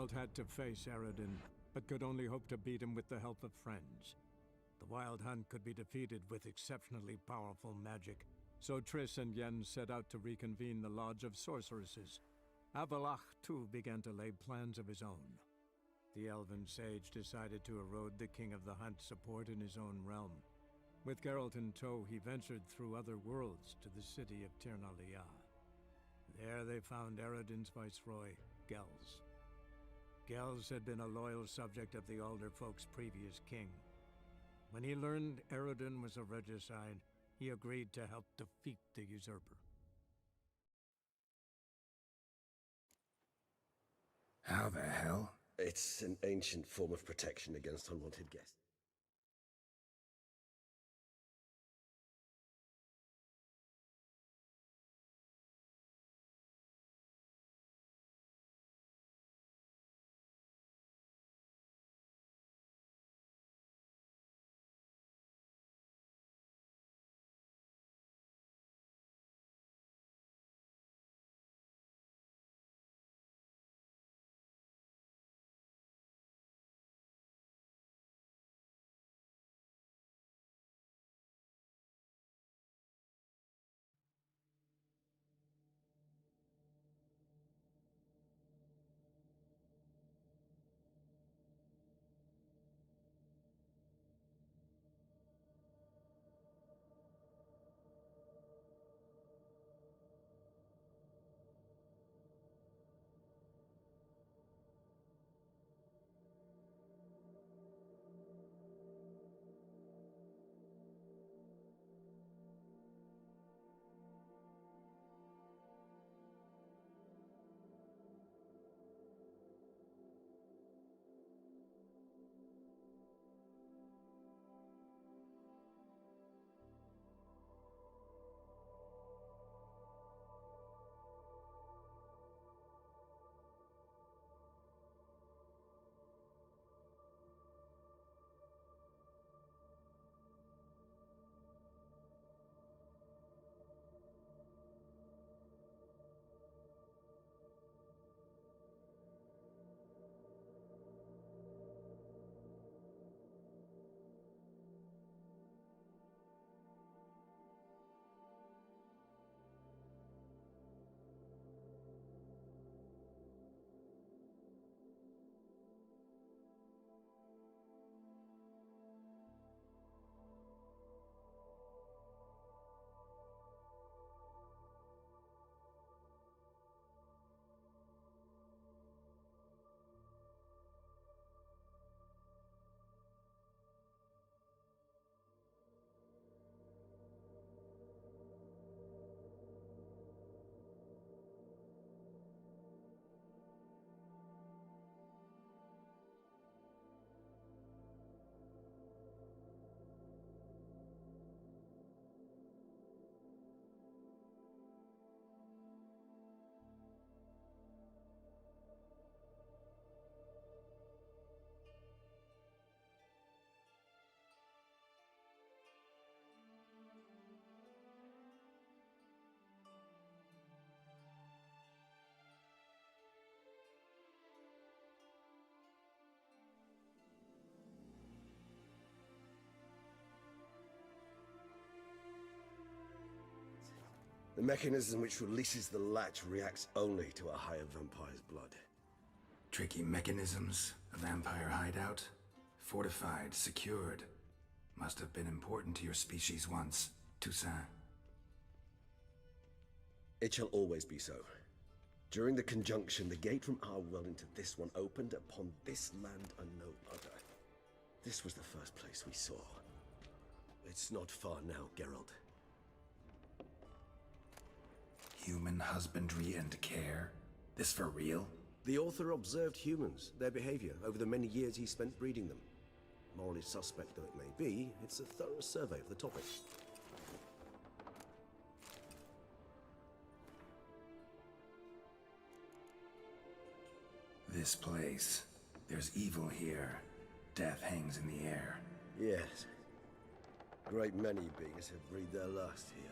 Geralt had to face Eredin, but could only hope to beat him with the help of friends. The Wild Hunt could be defeated with exceptionally powerful magic, so Triss and Yen set out to reconvene the Lodge of Sorceresses. Avallac'h, too, began to lay plans of his own. The elven sage decided to erode the King of the Hunt's support in his own realm. With Geralt in tow, he ventured through other worlds to the city of Tir na Liah. There they found Eredin's viceroy, Gels. Gels had been a loyal subject of the Alder folk's previous king. When he learned Eredin was a regicide, he agreed to help defeat the usurper. How the hell? It's an ancient form of protection against unwanted guests. The mechanism which releases the latch reacts only to a higher vampire's blood. Tricky mechanisms, a vampire hideout, fortified, secured. Must have been important to your species once, Toussaint. It shall always be so. During the conjunction, the gate from our world into this one opened upon this land and no other. This was the first place we saw. It's not far now, Geralt. Human husbandry and care? This for real? The author observed humans, their behavior, over the many years he spent breeding them. Morally suspect though it may be, it's a thorough survey of the topic. This place. There's evil here. Death hangs in the air. Yes. Great many beings have breathed their last here.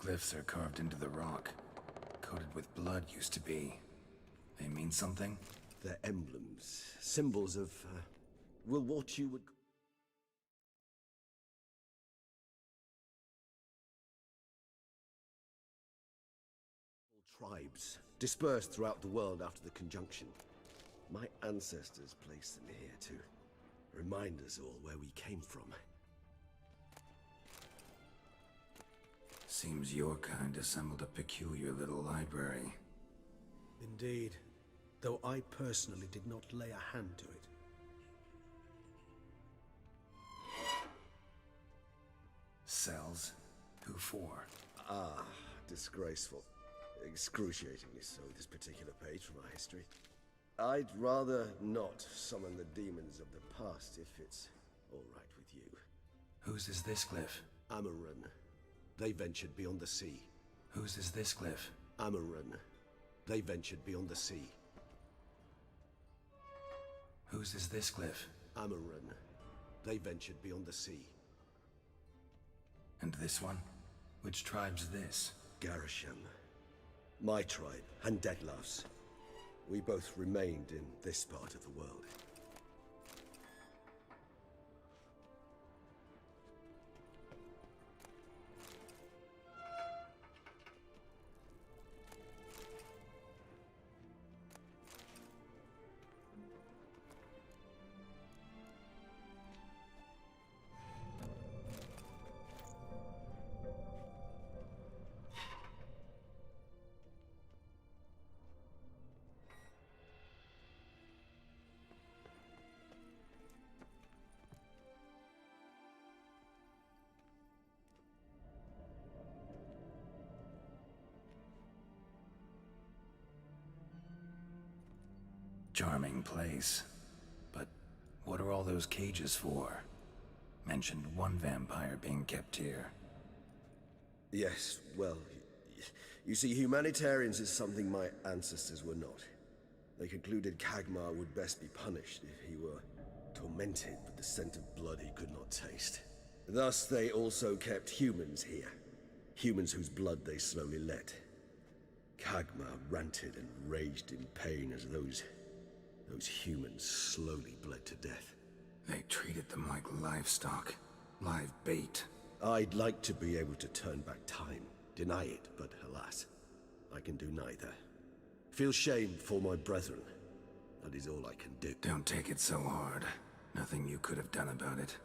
glyphs are carved into the rock. Coated with blood used to be. They mean something? They're emblems, symbols of, well, what you would... tribes, dispersed throughout the world after the conjunction. My ancestors placed them here to remind us all where we came from. Seems your kind assembled a peculiar little library. Indeed, though I personally did not lay a hand to it. Cells? Who for? Ah, disgraceful. Excruciatingly so, this particular page from our history. I'd rather not summon the demons of the past if it's all right with you. Whose is this glyph? Amarun. They ventured beyond the sea. Whose is this glyph? Amarun. They ventured beyond the sea. Whose is this glyph? Amarun. They ventured beyond the sea. And this one? Which tribe's this? Garisham. My tribe, and Deadlove's. We both remained in this part of the world. Charming place. But what are all those cages for? Mentioned one vampire being kept here. Yes, well, you see, humanitarians is something my ancestors were not. They concluded Kagmar would best be punished if he were tormented with the scent of blood he could not taste. Thus, they also kept humans here. Humans whose blood they slowly let. Kagmar ranted and raged in pain as those humans slowly bled to death. They treated them like livestock. Live bait. I'd like to be able to turn back time, deny it, but alas, I can do neither. Feel shame for my brethren. That is all I can do. Don't take it so hard. Nothing you could have done about it.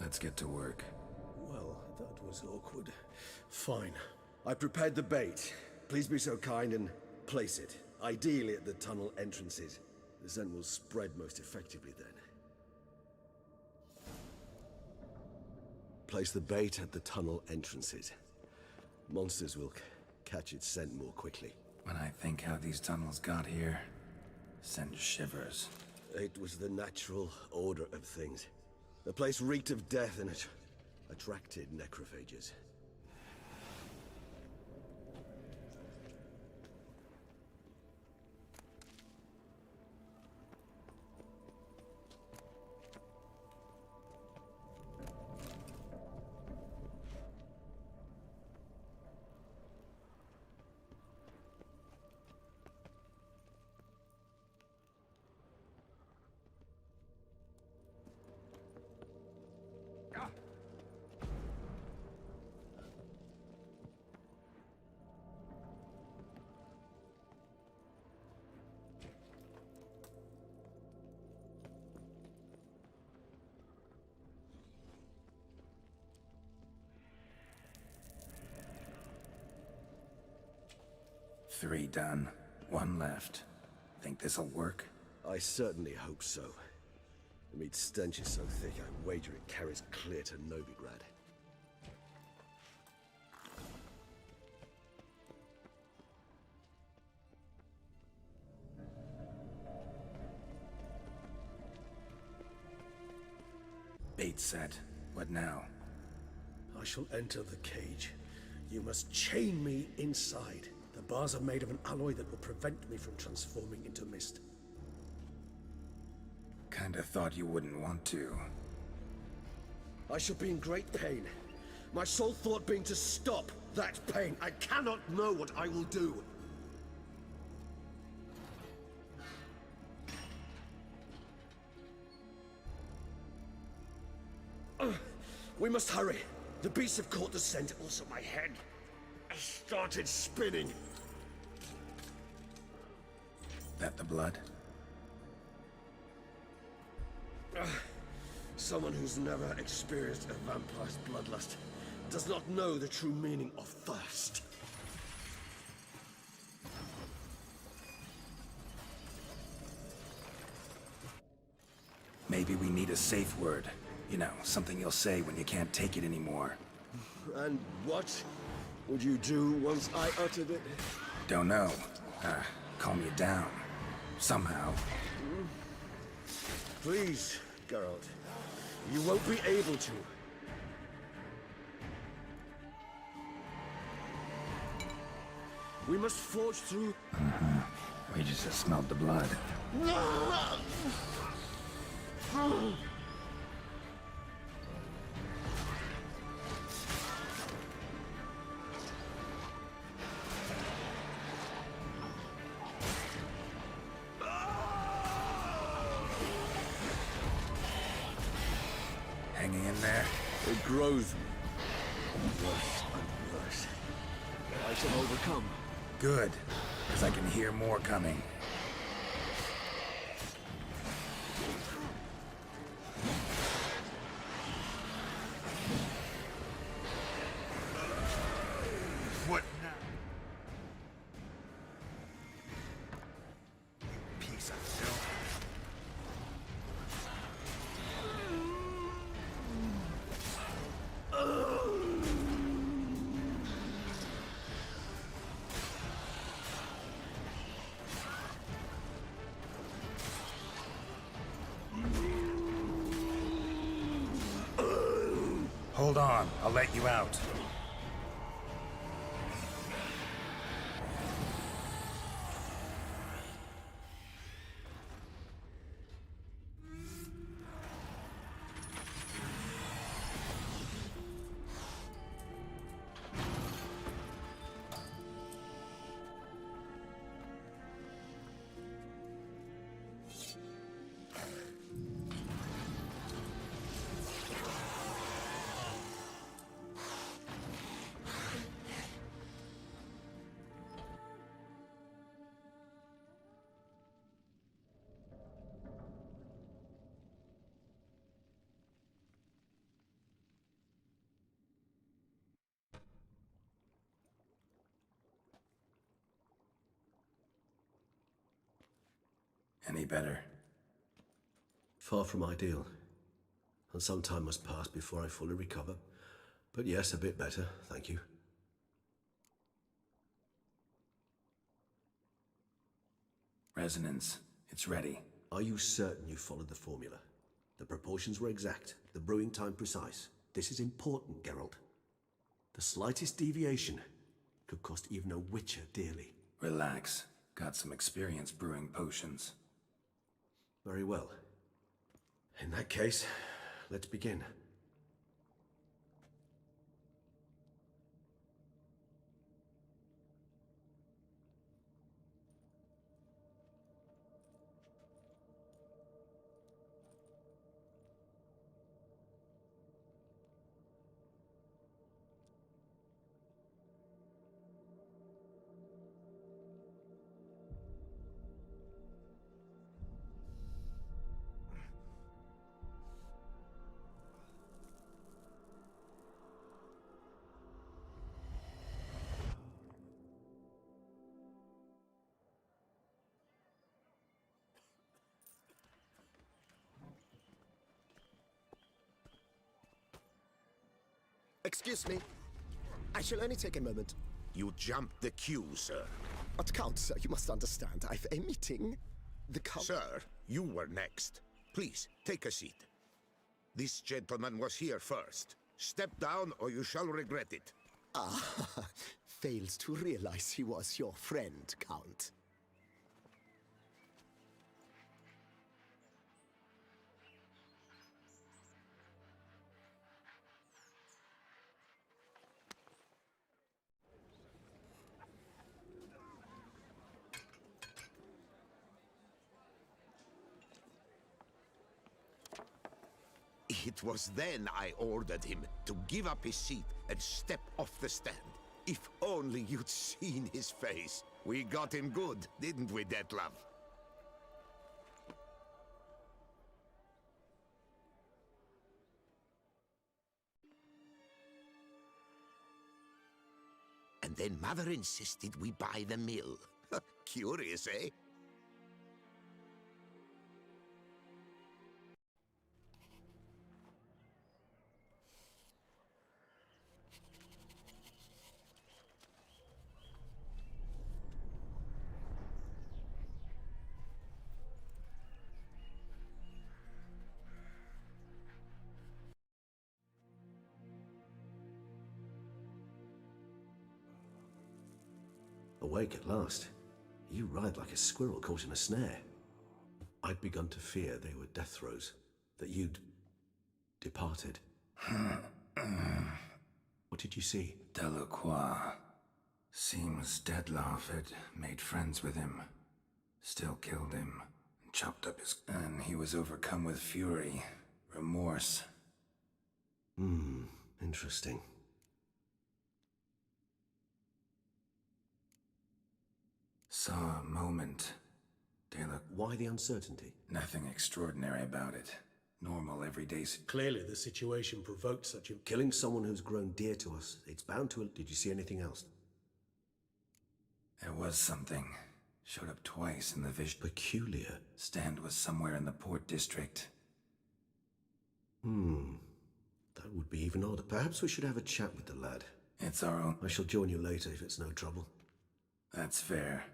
Let's get to work. Well, that was awkward. Fine. I prepared the bait. Please be so kind and place it, ideally at the tunnel entrances. The scent will spread most effectively then. Place the bait at the tunnel entrances. Monsters will catch its scent more quickly. When I think how these tunnels got here, sends shivers. It was the natural order of things. The place reeked of death and it attracted necrophages. Three done. One left. Think this'll work? I certainly hope so. The meat stench is so thick, I wager it carries clear to Novigrad. Bait set. What now? I shall enter the cage. You must chain me inside. The bars are made of an alloy that will prevent me from transforming into mist. Kinda thought you wouldn't want to. I shall be in great pain. My sole thought being to stop that pain. I cannot know what I will do. We must hurry. The beasts have caught the scent. Also, my head has started spinning. That the blood? Someone who's never experienced a vampire's bloodlust does not know the true meaning of thirst. Maybe we need a safe word. You know, something you'll say when you can't take it anymore. And what would you do once I uttered it? Don't know. Calm you down. Somehow. Please, Geralt. You won't be able to. We must forge through... We just smelled the blood. Hanging in there? It grows worse and worse. I shall overcome. Good, because I can hear more coming. What now? You piece of filth. Hold on, I'll let you out. Any better? Far from ideal. And some time must pass before I fully recover. But yes, a bit better, thank you. Resonance. It's ready. Are you certain you followed the formula? The proportions were exact, the brewing time precise. This is important, Geralt. The slightest deviation could cost even a witcher dearly. Relax. Got some experience brewing potions. Very well. In that case, let's begin. Excuse me. I shall only take a moment. You jumped the queue, sir. But Count, sir, you must understand. I've a meeting. The Count... Sir, you were next. Please, take a seat. This gentleman was here first. Step down or you shall regret it. Ah, fails to realize he was your friend, Count. It was then I ordered him to give up his seat and step off the stand. If only you'd seen his face. We got him good, didn't we, Detlef? And then Mother insisted we buy the mill. Curious, eh? Awake at last. You ride like a squirrel caught in a snare. I'd begun to fear they were death throes, that you'd departed. What did you see? Delacroix. Seems Detlef had made friends with him. Still killed him. Chopped up his... And he was overcome with fury. Remorse. Interesting. Saw a moment. Delacroix. Why the uncertainty? Nothing extraordinary about it. Normal, everyday... Clearly the situation provoked such a... Killing someone who's grown dear to us, it's bound to... Did you see anything else? There was something. Showed up twice in the vision. Peculiar. Stand was somewhere in the port district. That would be even odder. Perhaps we should have a chat with the lad. It's our own... I shall join you later if it's no trouble. That's fair.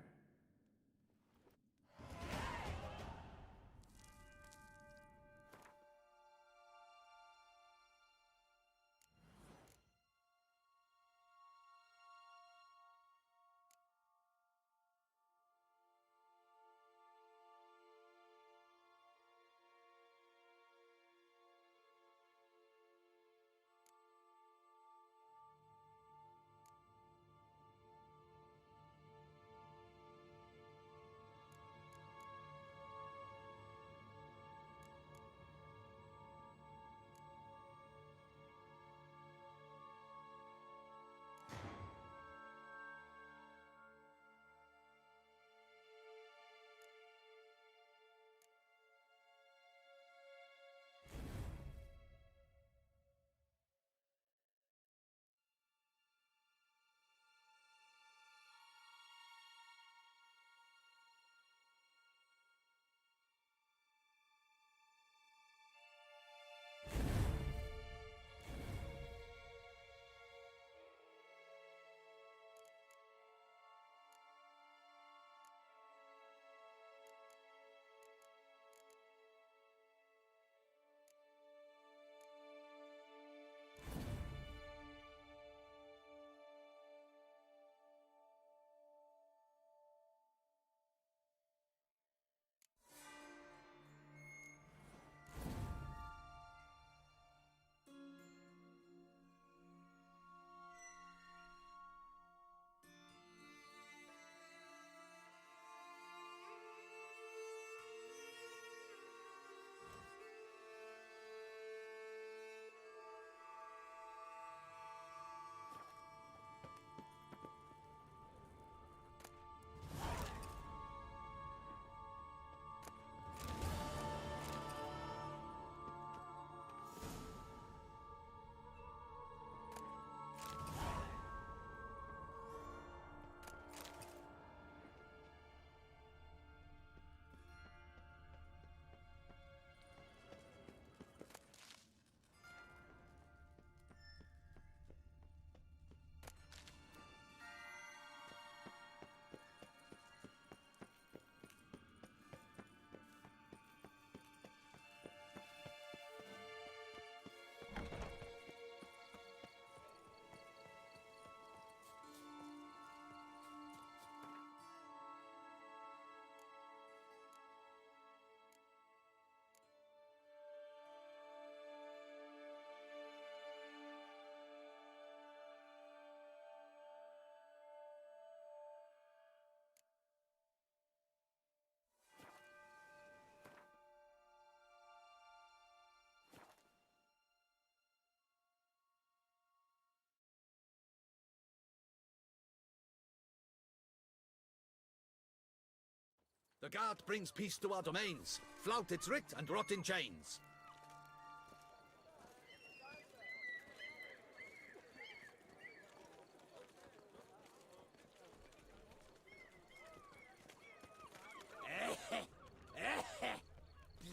The guard brings peace to our domains. Flout its writ and rot in chains.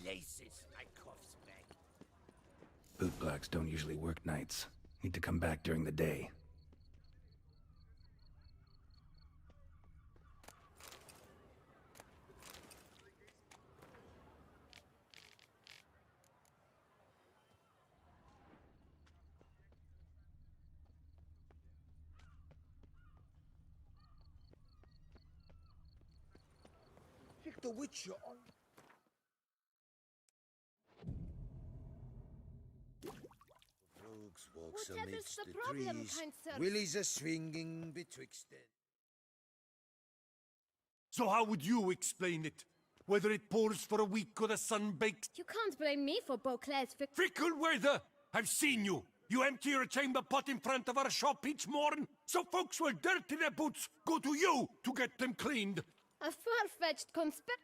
Places, my cough's back. Bootblacks don't usually work nights. Need to come back during the day. The Witcher on. Rogues walks Whatever's amidst the the problem, trees. kind sir? Willies are swinging betwixt them. So how would you explain it? Whether it pours for a week or the sun bakes? You can't blame me for Beauclair's Fickle weather! I've seen you! You empty your chamber pot in front of our shop each morn, so folks will dirty their boots go to you to get them cleaned. A far-fetched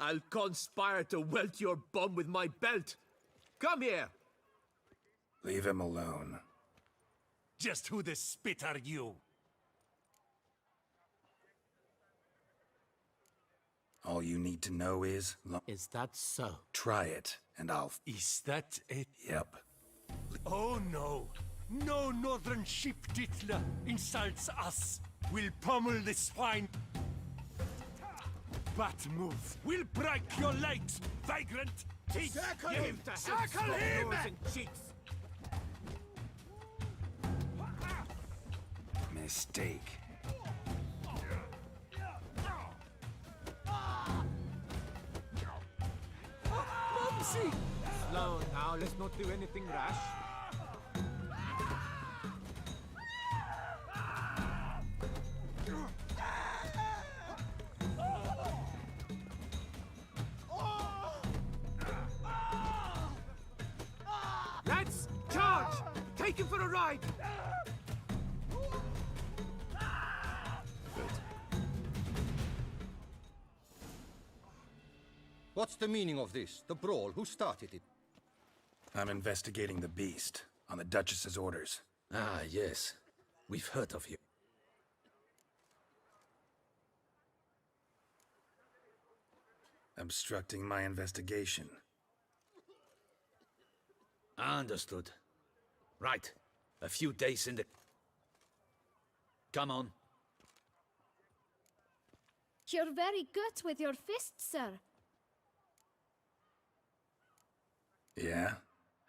I'll conspire to welt your bum with my belt. Come here! Leave him alone. Just who the spit are you? All you need to know is... Is that so? Try it, and I'll... Is that it? Yep. Oh no! No northern sheep titler insults us! We'll pummel the swine! Bat move! We'll break your legs, vagrant! Teeth! Circle Give him! to Circle him! and cheeks! Mistake. Mumsy! Slow now, let's not do anything rash. Lads, charge! Take him for a ride! What's the meaning of this? The brawl? Who started it? I'm investigating the beast, on the Duchess's orders. Ah, yes. We've heard of you. Obstructing my investigation. Understood. Right. A few days in the... Come on. You're very good with your fists, sir. Yeah?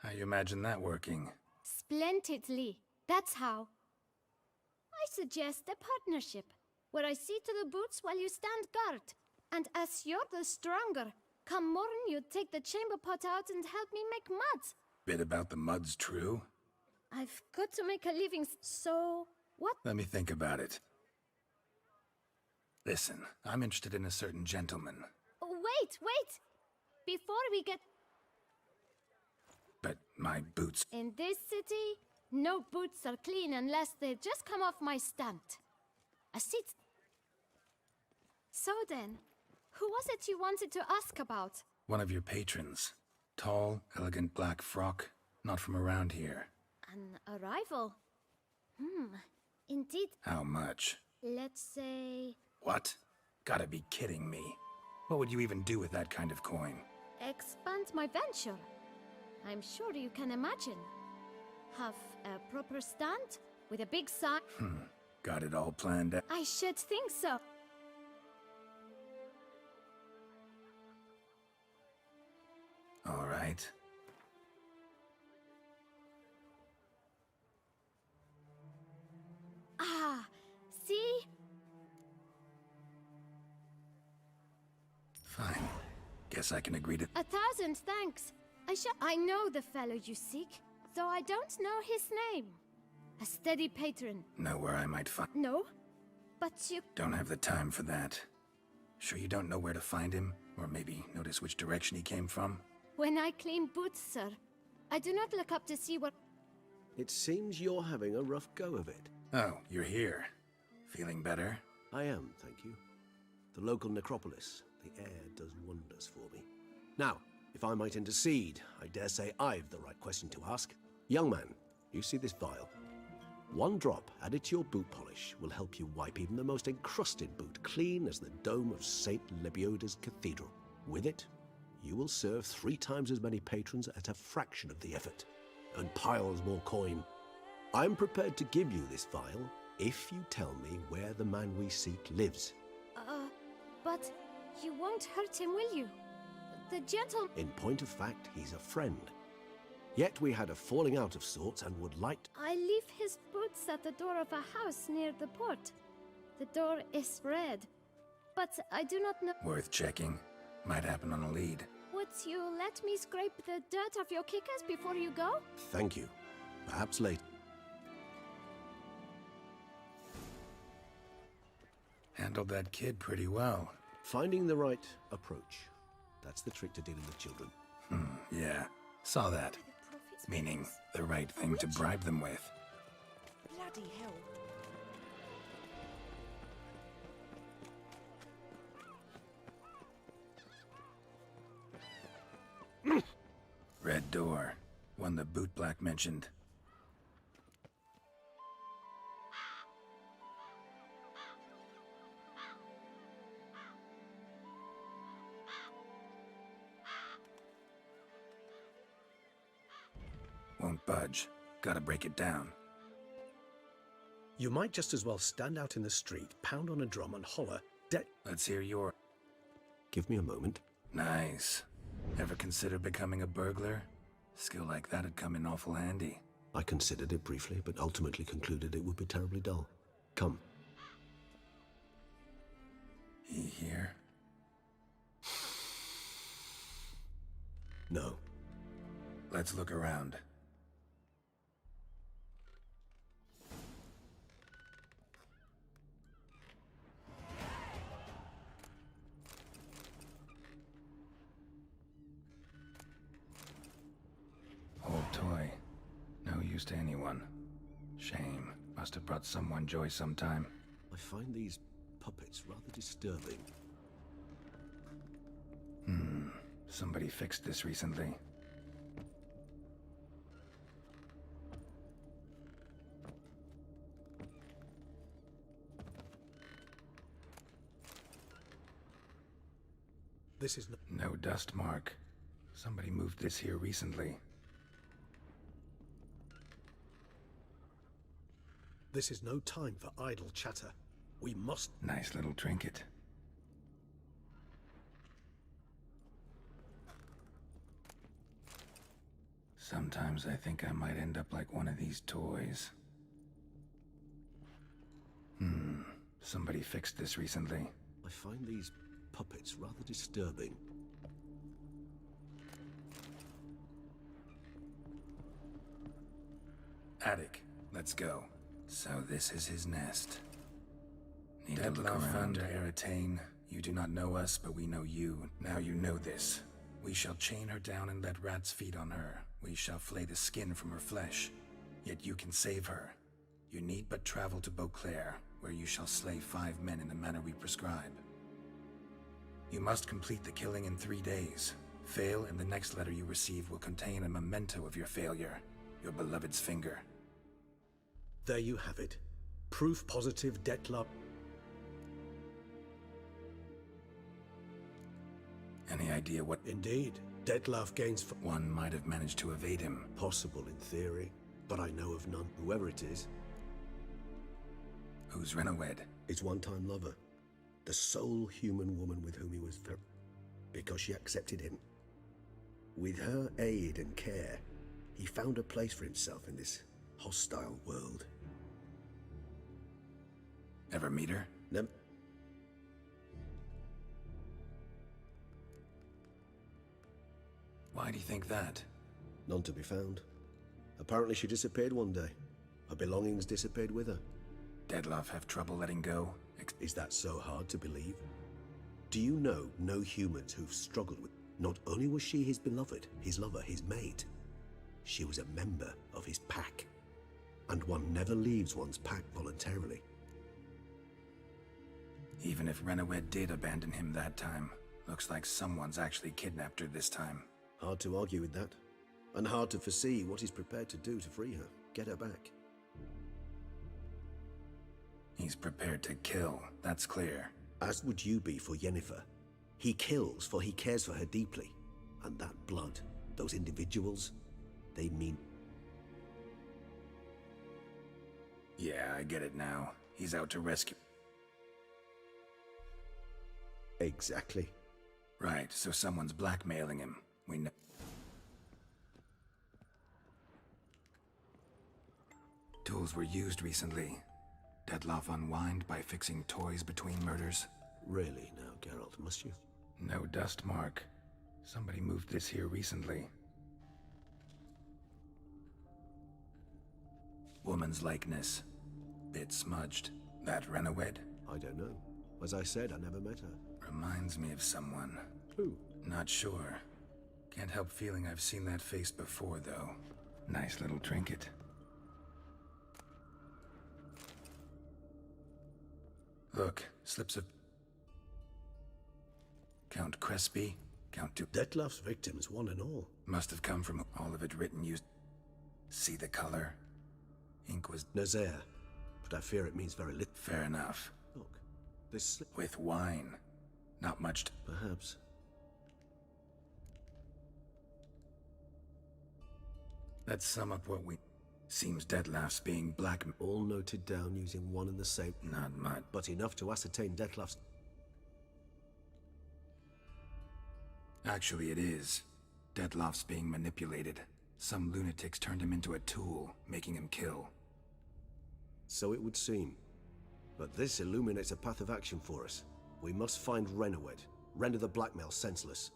How you imagine that working? Splendidly. That's how. I suggest a partnership, where I see to the boots while you stand guard. And as you're the stronger, come morn you take the chamber pot out and help me make mud. Bit about the mud's true? I've got to make a living, so... What? Let me think about it. Listen, I'm interested in a certain gentleman. Oh, wait! Before we get... But my boots... In this city, no boots are clean unless they just come off my stand. A seat... So then, who was it you wanted to ask about? One of your patrons. Tall, elegant black frock. Not from around here. An arrival? Indeed. How much? Let's say... What? Gotta be kidding me. What would you even do with that kind of coin? Expand my venture. I'm sure you can imagine. Have a proper stand with a big sign. Got it all planned out. I should think so. All right. Ah, see? Fine. Guess I can agree to... 1,000 thanks. I know the fellow you seek, though I don't know his name. A steady patron. Know where I might find... No? But you... Don't have the time for that. Sure you don't know where to find him? Or maybe notice which direction he came from? When I clean boots, sir, I do not look up to see what... It seems you're having a rough go of it. Oh, you're here. Feeling better? I am, thank you. The local necropolis. The air does wonders for me. Now, if I might intercede, I dare say I've the right question to ask. Young man, you see this vial? One drop added to your boot polish will help you wipe even the most encrusted boot clean as the dome of St. Lebioda's Cathedral. With it, you will serve 3 times as many patrons at a fraction of the effort, and piles more coin. I'm prepared to give you this vial if you tell me where the man we seek lives. But you won't hurt him, will you? The gentleman... In point of fact, he's a friend. Yet we had a falling out of sorts and would like... I leave his boots at the door of a house near the port. The door is red, but I do not know... Worth checking. Might happen on a lead. Would you let me scrape the dirt off your kickers before you go? Thank you. Perhaps later. Handled that kid pretty well. Finding the right approach. That's the trick to dealing with children. Yeah. Saw that. Meaning, the right thing to bribe them with. Bloody hell. Red door. One the boot black mentioned. Won't budge. Gotta break it down. You might just as well stand out in the street, pound on a drum and holler, Let's hear your... Give me a moment. Nice. Ever consider becoming a burglar? Skill like that'd come in awful handy. I considered it briefly, but ultimately concluded it would be terribly dull. Come. He here? No. Let's look around. Old toy. No use to anyone. Shame. Must have brought someone joy sometime. I find these puppets rather disturbing. Somebody fixed this recently. This is No dust mark. Somebody moved this here recently. This is no time for idle chatter. We must... Nice little trinket. Sometimes I think I might end up like one of these toys. Somebody fixed this recently. I find these puppets rather disturbing. Attic. Let's go. So this is his nest. Need to look around to Eritane. You do not know us, but we know you. Now you know this. We shall chain her down and let rats feed on her. We shall flay the skin from her flesh. Yet you can save her. You need but travel to Beauclair, where you shall slay 5 men in the manner we prescribe. You must complete the killing in 3 days. Fail, and the next letter you receive will contain a memento of your failure. Your beloved's finger. There you have it. Proof positive Dettlaff... Any idea what... Indeed. Dettlaff gains... One might have managed to evade him. Possible in theory, but I know of none. Whoever it is... Who's Renawed? His one-time lover. The sole human woman with whom he was... because she accepted him. With her aid and care, he found a place for himself in this hostile world. Ever meet her? No. Why do you think that? None to be found. Apparently she disappeared one day. Her belongings disappeared with her. Dettlaff have trouble letting go? Is that so hard to believe? Do you know no humans who've struggled with... Not only was she his beloved, his lover, his mate, she was a member of his pack. And one never leaves one's pack voluntarily. Even if Renawed did abandon him that time, Looks like someone's actually kidnapped her this time. Hard to argue with that. And hard to foresee what he's prepared to do to free her, get her back. He's prepared to kill, that's clear. As would you be for Yennefer. He kills for he cares for her deeply. And that blood, those individuals, they mean... Yeah, I get it now. He's out to rescue... Exactly. Right, so someone's blackmailing him. We know... Tools were used recently. Dettlaff unwind by fixing toys between murders. Really now, Geralt, must you? No dust mark. Somebody moved this here recently. Woman's likeness. Bit smudged. That Renawed? I don't know. As I said, I never met her. Reminds me of someone. Who? Not sure. Can't help feeling I've seen that face before, though. Nice little trinket. Look, slips of... Count Crespi, Count Du... Dettlaff's victims, one and all. Must have come from all of it written used... See the color? Ink was... Nazaire. But I fear it means very little. Fair enough. Look, this slip... With wine. Not much to... Perhaps. Let's sum up what we... Seems Dettlaff's being black... All noted down using one and the same... Not much. But enough to ascertain Dettlaff's... Actually, it is. Dettlaff's being manipulated. Some lunatics turned him into a tool, making him kill. So it would seem. But this illuminates a path of action for us. We must find Renawed, render the blackmail senseless.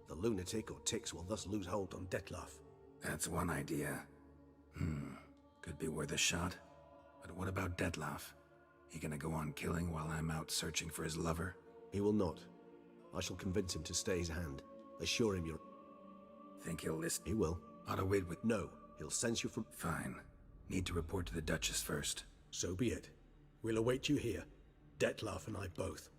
The lunatic or ticks will thus lose hold on Dettlaff. That's one idea. Could be worth a shot. But what about Dettlaff? He gonna go on killing while I'm out searching for his lover? He will not. I shall convince him to stay his hand. Assure him you're... Think he'll listen? He will. Ought to wait with... No, he'll censure from... Fine. Need to report to the Duchess first. So be it. We'll await you here. Dettlaff and I both.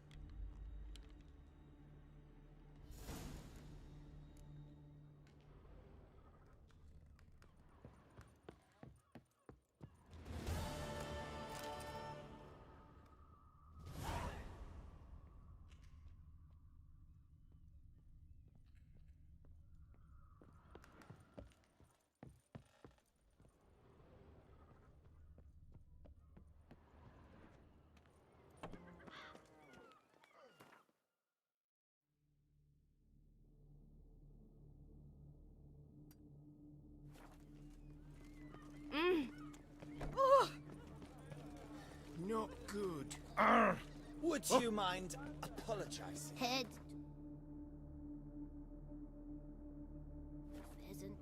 Not good. Would you mind apologizing? Head. Pheasantry.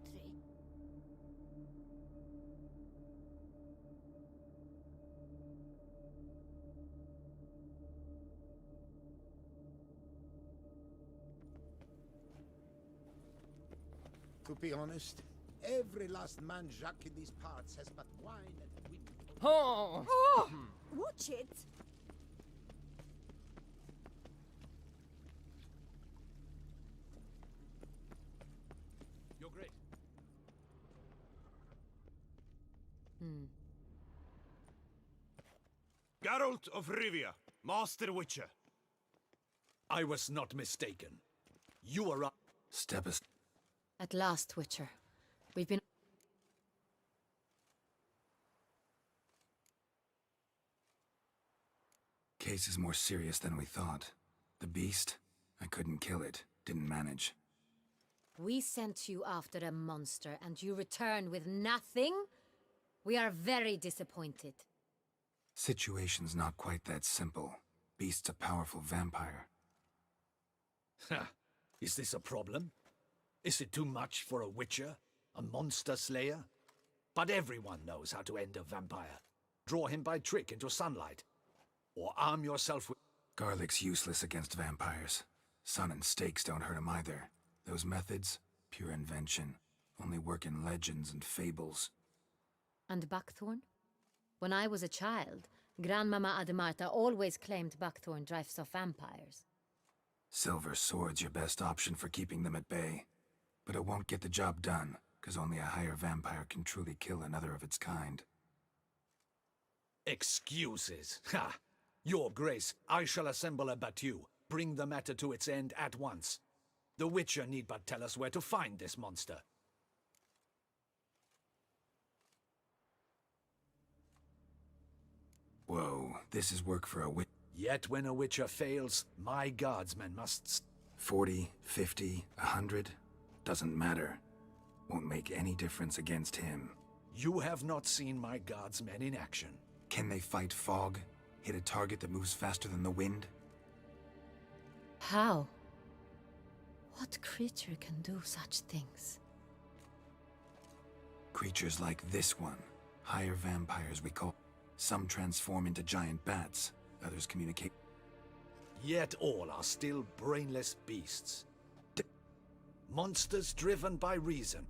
To be honest, every last man Jacques in these parts has but wine and women. Oh! Watch it! You're great. Geralt of Rivia, Master Witcher. I was not mistaken. You are up. Step us... At last, Witcher. We've been... Case is more serious than we thought. The beast? I couldn't kill it. Didn't manage. We sent you after a monster, and you return with nothing? We are very disappointed. Situation's not quite that simple. Beast's a powerful vampire. Ha! Is this a problem? Is it too much for a witcher? A monster slayer? But everyone knows how to end a vampire. Draw him by trick into sunlight. Or arm yourself with... Garlic's useless against vampires. Sun and stakes don't hurt him either. Those methods, pure invention. Only work in legends and fables. And buckthorn? When I was a child, Grandmama Ademarta always claimed buckthorn drives off vampires. Silver sword's your best option for keeping them at bay. But it won't get the job done, because only a higher vampire can truly kill another of its kind. Excuses. Ha! Your Grace, I shall assemble a battue. Bring the matter to its end at once. The Witcher need but tell us where to find this monster. Whoa, this is work for a witch. Yet when a Witcher fails, my guardsmen must... 40, 50, 100? Doesn't matter. Won't make any difference against him. You have not seen my guardsmen in action. Can they fight fog? Hit a target that moves faster than the wind? How? What creature can do such things? Creatures like this one. Higher vampires we call. Some transform into giant bats. Others communicate. Yet all are still brainless beasts. Monsters driven by reason.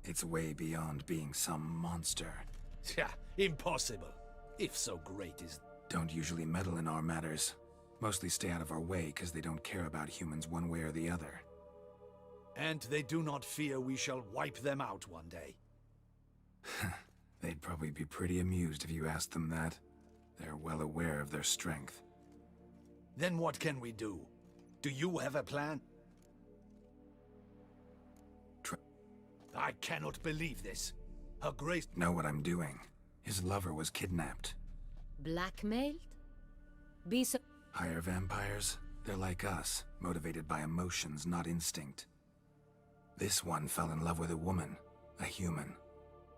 It's way beyond being some monster. Yeah, impossible. If so great is... Don't usually meddle in our matters. Mostly stay out of our way because they don't care about humans one way or the other. And they do not fear we shall wipe them out one day. They'd probably be pretty amused if you asked them that. They're well aware of their strength. Then what can we do? Do you have a plan? I cannot believe this. Her Grace... Know what I'm doing. His lover was kidnapped. Blackmailed? Be so... Higher vampires? They're like us, motivated by emotions, not instinct. This one fell in love with a woman, a human.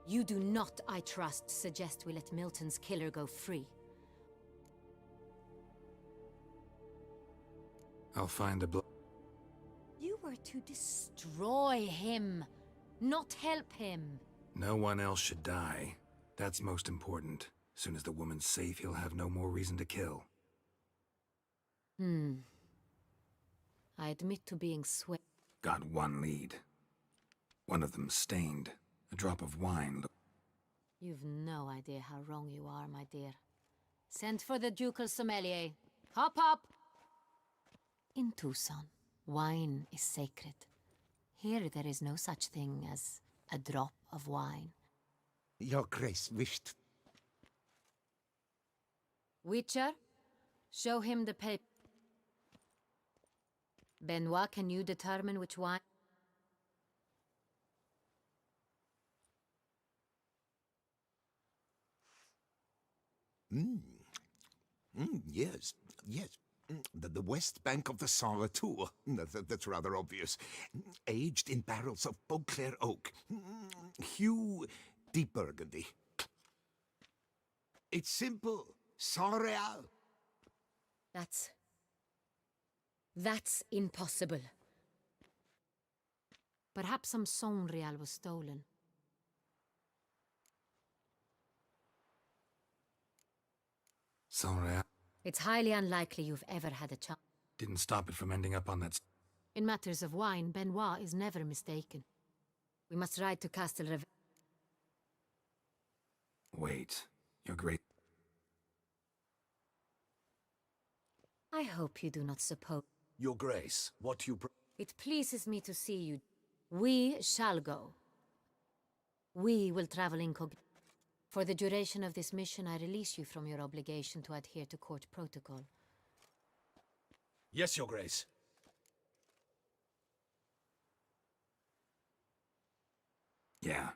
You do not, I trust, suggest we let Milton's killer go free. I'll find the You were to destroy him, not help him. No one else should die. That's most important. Soon as the woman's safe, he'll have no more reason to kill. I admit to being swayed. Got one lead. One of them stained. A drop of wine. You've no idea how wrong you are, my dear. Send for the ducal sommelier. Hop, hop! In Tucson, wine is sacred. Here there is no such thing as a drop of wine. Your Grace wished... Witcher, show him the paper. Benoit, can you determine which wine? Yes, yes. The west bank of the Saint Retour. That's rather obvious. Aged in barrels of Beauclair oak. Hue deep burgundy. It's simple. Saint Real. That's impossible. Perhaps some Saint Real was stolen. Saint Real. It's highly unlikely you've ever had a chance. Didn't stop it from ending up on that... In matters of wine, Benoit is never mistaken. We must ride to Castle Rev... Wait. You're great. I hope you do not suppose... Your Grace, what you... It pleases me to see you. We shall go. We will travel incognito. For the duration of this mission, I release you from your obligation to adhere to court protocol. Yes, Your Grace. Yeah.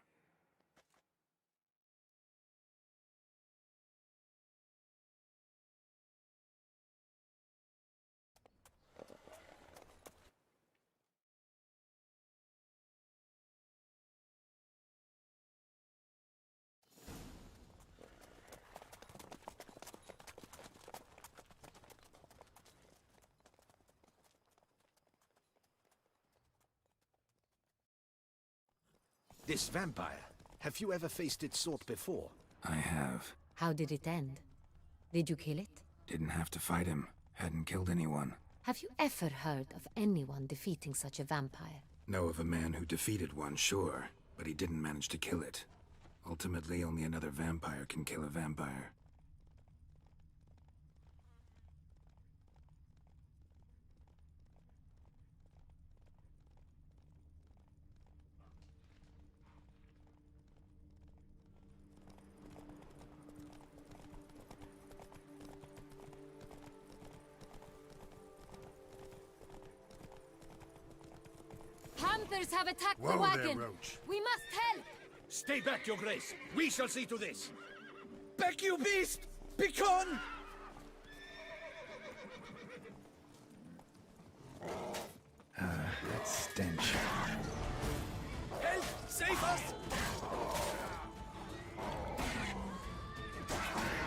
This vampire, have you ever faced its sort before? I have. How did it end? Did you kill it? Didn't have to fight him. Hadn't killed anyone. Have you ever heard of anyone defeating such a vampire? Know of a man who defeated one, sure, but he didn't manage to kill it. Ultimately, only another vampire can kill a vampire. others have attacked the Whoa wagon. there, Roach. We must help. Stay back, your grace. We shall see to this. Back, you beast! Begone! That stench. Help! Save us!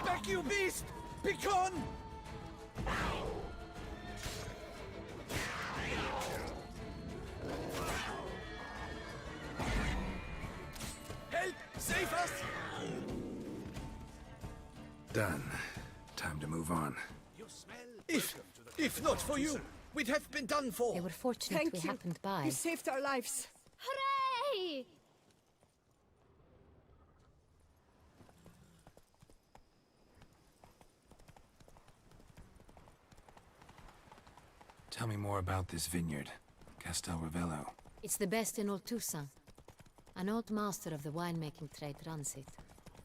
Back, you beast! Begone! Help! Save us! Done. Time to move on. If not for you, we'd have been done for. They were fortunate Thank we you. happened by. You saved our lives. Hooray! Tell me more about this vineyard. Castel Ravello. It's the best in all Toussaint. An old master of the winemaking trade runs it.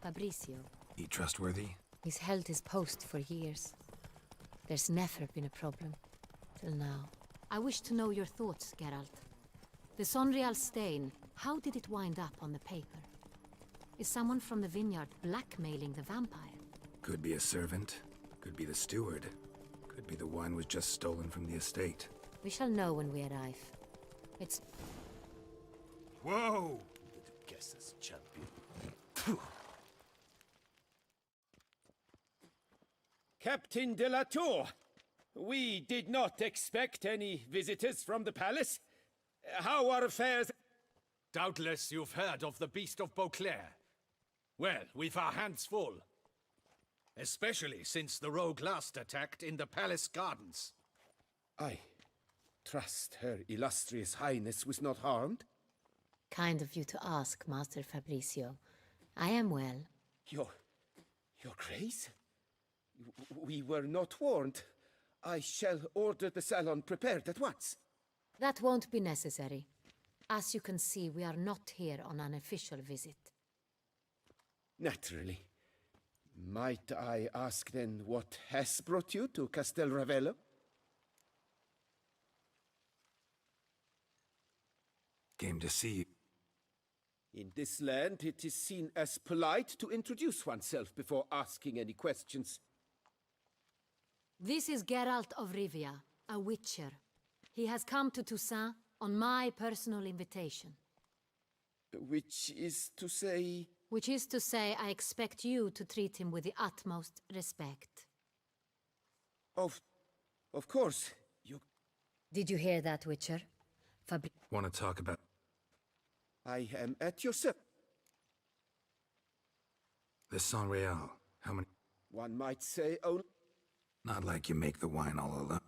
Fabricio. He trustworthy? He's held his post for years. There's never been a problem. Till now. I wish to know your thoughts, Geralt. The Sonreal stain, how did it wind up on the paper? Is someone from the vineyard blackmailing the vampire? Could be a servant. Could be the steward. Could be the wine was just stolen from the estate. We shall know when we arrive. It's... Whoa! Guess as champion. Captain de la Tour, we did not expect any visitors from the palace. How are affairs? Doubtless you've heard of the Beast of Beauclair. Well, we've our hands full. Especially since the rogue last attacked in the palace gardens. I trust Her Illustrious Highness was not harmed. kind of you to ask, Master Fabricio. I am well. Your Grace? We were not warned. I shall order the salon prepared at once. That won't be necessary. As you can see, we are not here on an official visit. Naturally. Might I ask then what has brought you to Castel Ravello? Came to see you. In this land, it is seen as polite to introduce oneself before asking any questions. This is Geralt of Rivia, a witcher. He has come to Toussaint on my personal invitation. Which is to say... Which is to say, I expect you to treat him with the utmost respect. Of course, you... Did you hear that, Witcher? Want to talk about... I am at your service. The San Real. How many... One might say only... Not like you make the wine all alone.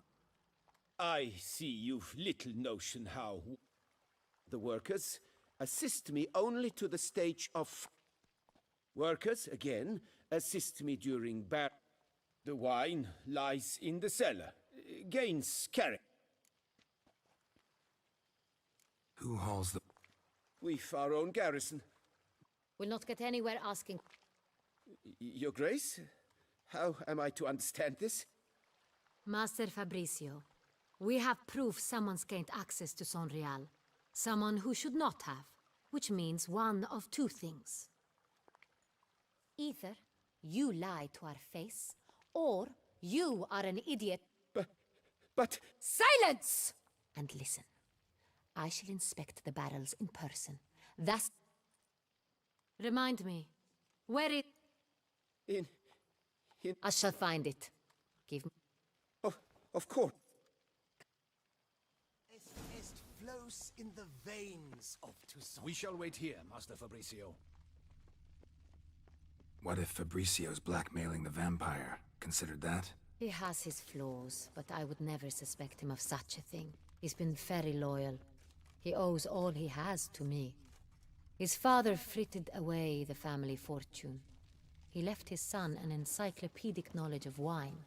I see you've little notion how... The workers assist me only to the stage of... Workers, again, assist me during The wine lies in the cellar. Gains carry. Who hauls the... We've our own garrison. We'll not get anywhere asking... Your Grace? How am I to understand this? Master Fabricio, we have proof someone's gained access to San Real. Someone who should not have. Which means one of two things. Either you lie to our face, or you are an idiot. But... Silence! And listen. I shall inspect the barrels in person. Thus... Remind me, where it... In... I shall find it. Give me... Of course. It flows in the veins of Toussaint. We shall wait here, Master Fabricio. What if Fabricio's blackmailing the vampire? Considered that? He has his flaws, but I would never suspect him of such a thing. He's been very loyal. He owes all he has to me. His father frittered away the family fortune. He left his son an encyclopedic knowledge of wine.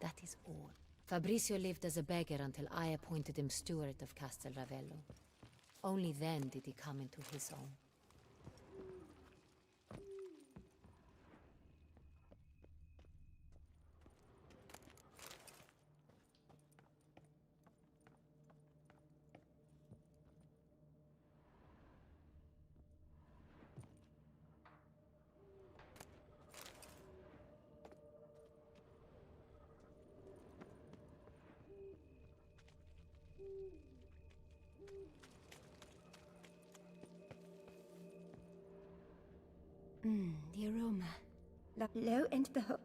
That is all. Fabricio lived as a beggar until I appointed him steward of Castel Ravello. Only then did he come into his own. The aroma. Lo and behold.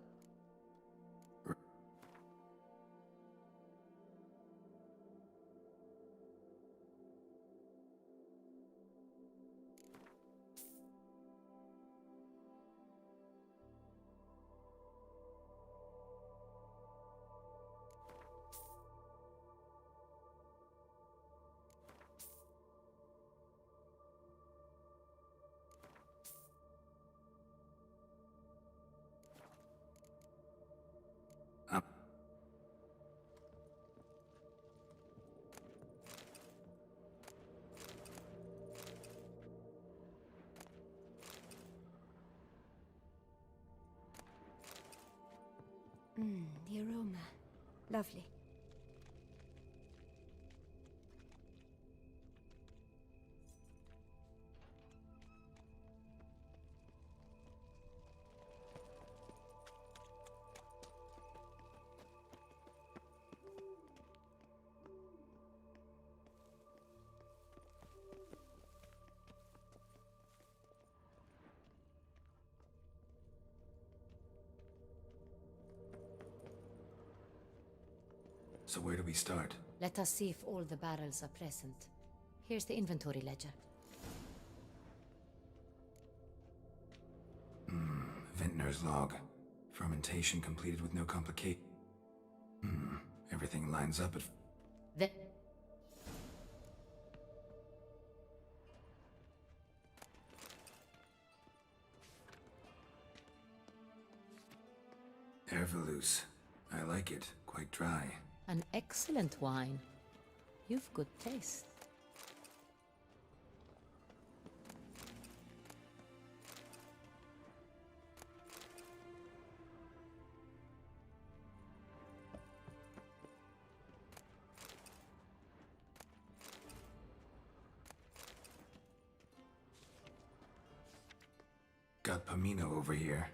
The aroma. Lovely. So where do we start? Let us see if all the barrels are present. Here's the inventory ledger. Vintner's log. Fermentation completed with no complicate. Everything lines up at... Ervelous. I like it. Quite dry. An excellent wine. You've good taste. Got Pomino over here.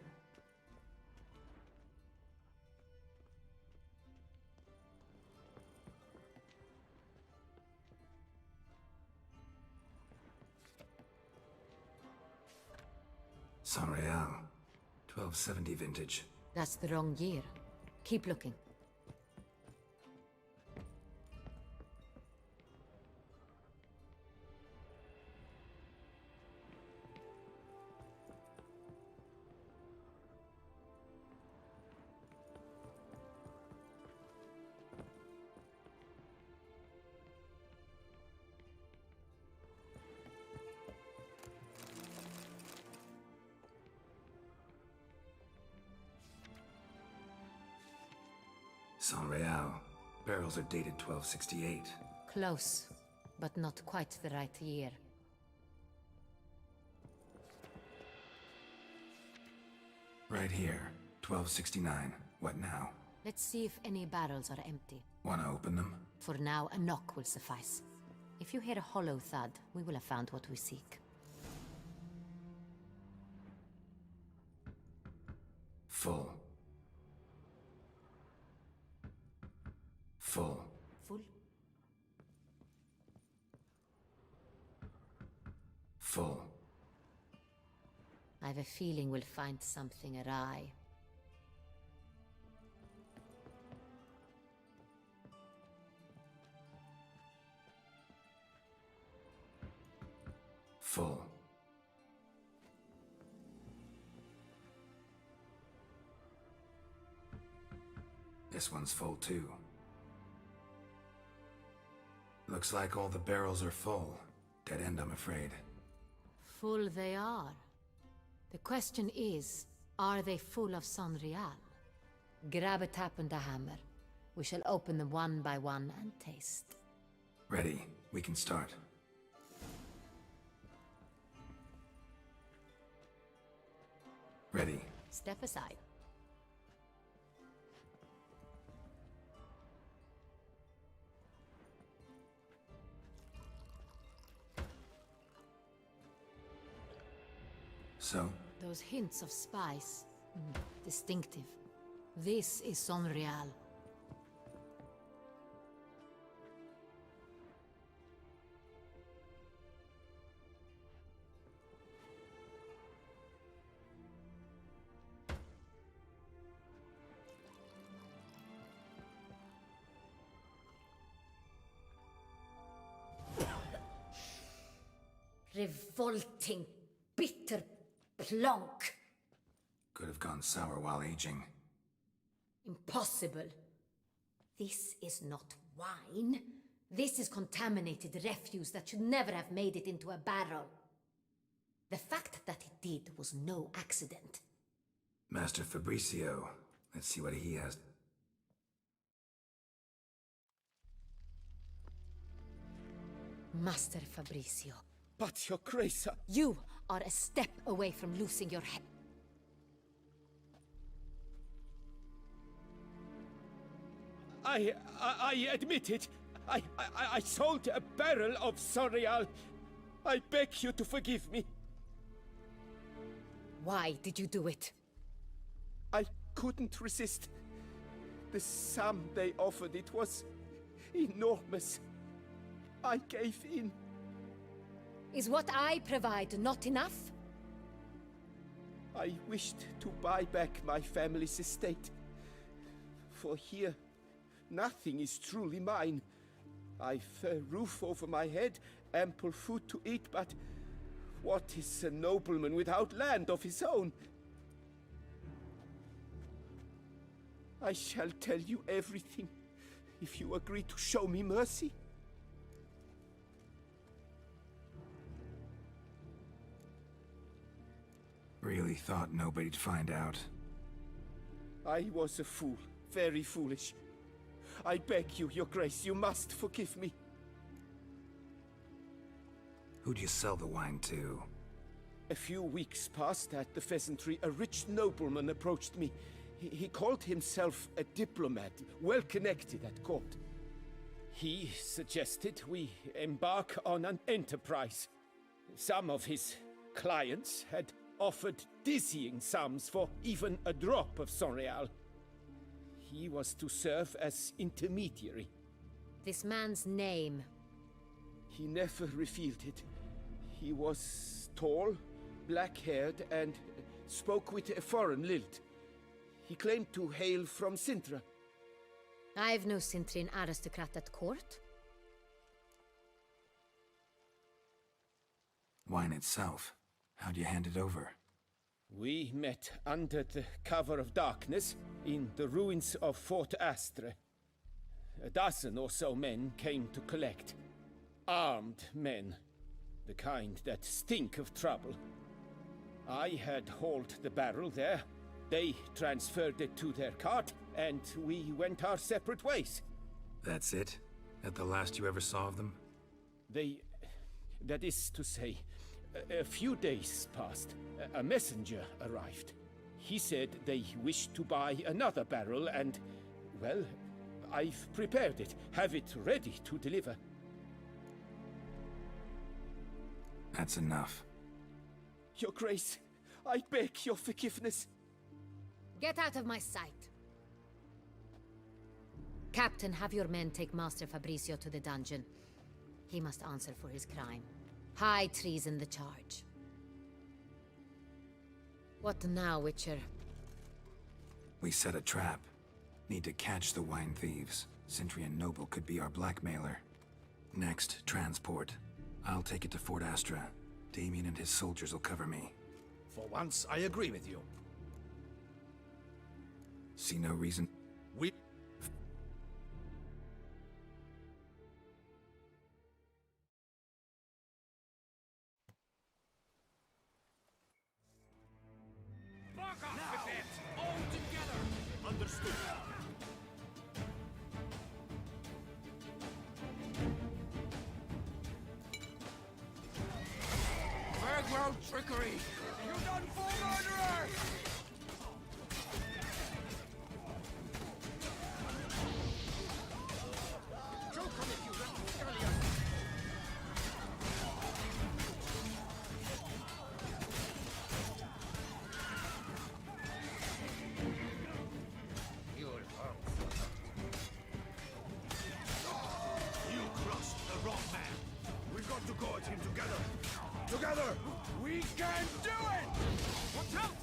San Real. 1270 vintage. That's the wrong year. Keep looking. San Real. Barrels are dated 1268. Close, but not quite the right year. Right here. 1269. What now? Let's see if any barrels are empty. Wanna open them? For now, a knock will suffice. If you hear a hollow thud, we will have found what we seek. Full. Full. Full? Full. I have a feeling we'll find something awry. Full. This one's full too. Looks like all the barrels are full. Dead end, I'm afraid. Full they are. The question is, are they full of San Real? Grab a tap and a hammer. We shall open them one by one and taste. Ready. We can start. Ready. Step aside. So? Those hints of spice. Distinctive. This is San Real. Revolting, bitter plonk. Could have gone sour while aging. Impossible. This is not wine. This is contaminated refuse that should never have made it into a barrel. The fact that it did was no accident. Master Fabricio. Let's see what he has. Master Fabricio. But your grace... You are a step away from losing your head. I admit it. I sold a barrel of Sorial. I beg you to forgive me. Why did you do it? I couldn't resist. The sum they offered, it was enormous. I gave in. Is what I provide not enough? I wished to buy back my family's estate. For here, nothing is truly mine. I've a roof over my head, ample food to eat, but what is a nobleman without land of his own? I shall tell you everything, if you agree to show me mercy. Really thought nobody'd find out. I was a fool, very foolish. I beg you, your grace, you must forgive me. Who'd you sell the wine to? A few weeks past at the pheasantry, a rich nobleman approached me. He called himself a diplomat, well connected at court. He suggested we embark on an enterprise. Some of his clients had offered dizzying sums for even a drop of Sorial. He was to serve as intermediary. This man's name? He never revealed it. He was tall, black-haired, and spoke with a foreign lilt. He claimed to hail from Sintra. I've no Sintrian aristocrat at court. Wine itself. How'd you hand it over? We met under the cover of darkness in the ruins of Fort Astre. A dozen or so men came to collect. Armed men. The kind that stink of trouble. I had hauled the barrel there. They transferred it to their cart, and we went our separate ways. That's it? That the last you ever saw of them? That is to say, a few days passed. A messenger arrived. He said they wished to buy another barrel and, well, I've prepared it, have it ready to deliver. That's enough. Your Grace, I beg your forgiveness. Get out of my sight. Captain, have your men take Master Fabricio to the dungeon. He must answer for his crime. High treason the charge. What now, Witcher? We set a trap. Need to catch the wine thieves. Sintrian Noble could be our blackmailer. Next, transport. I'll take it to Fort Astra. Damien and his soldiers will cover me. For once, I agree with you. See no reason. We... Fuck off with it! All together! Understood. Fairground trickery! You done for murderer! Choke him if you rapscallion! You crossed the wrong man. We've got to go at him together. Together! We can do it! Watch out!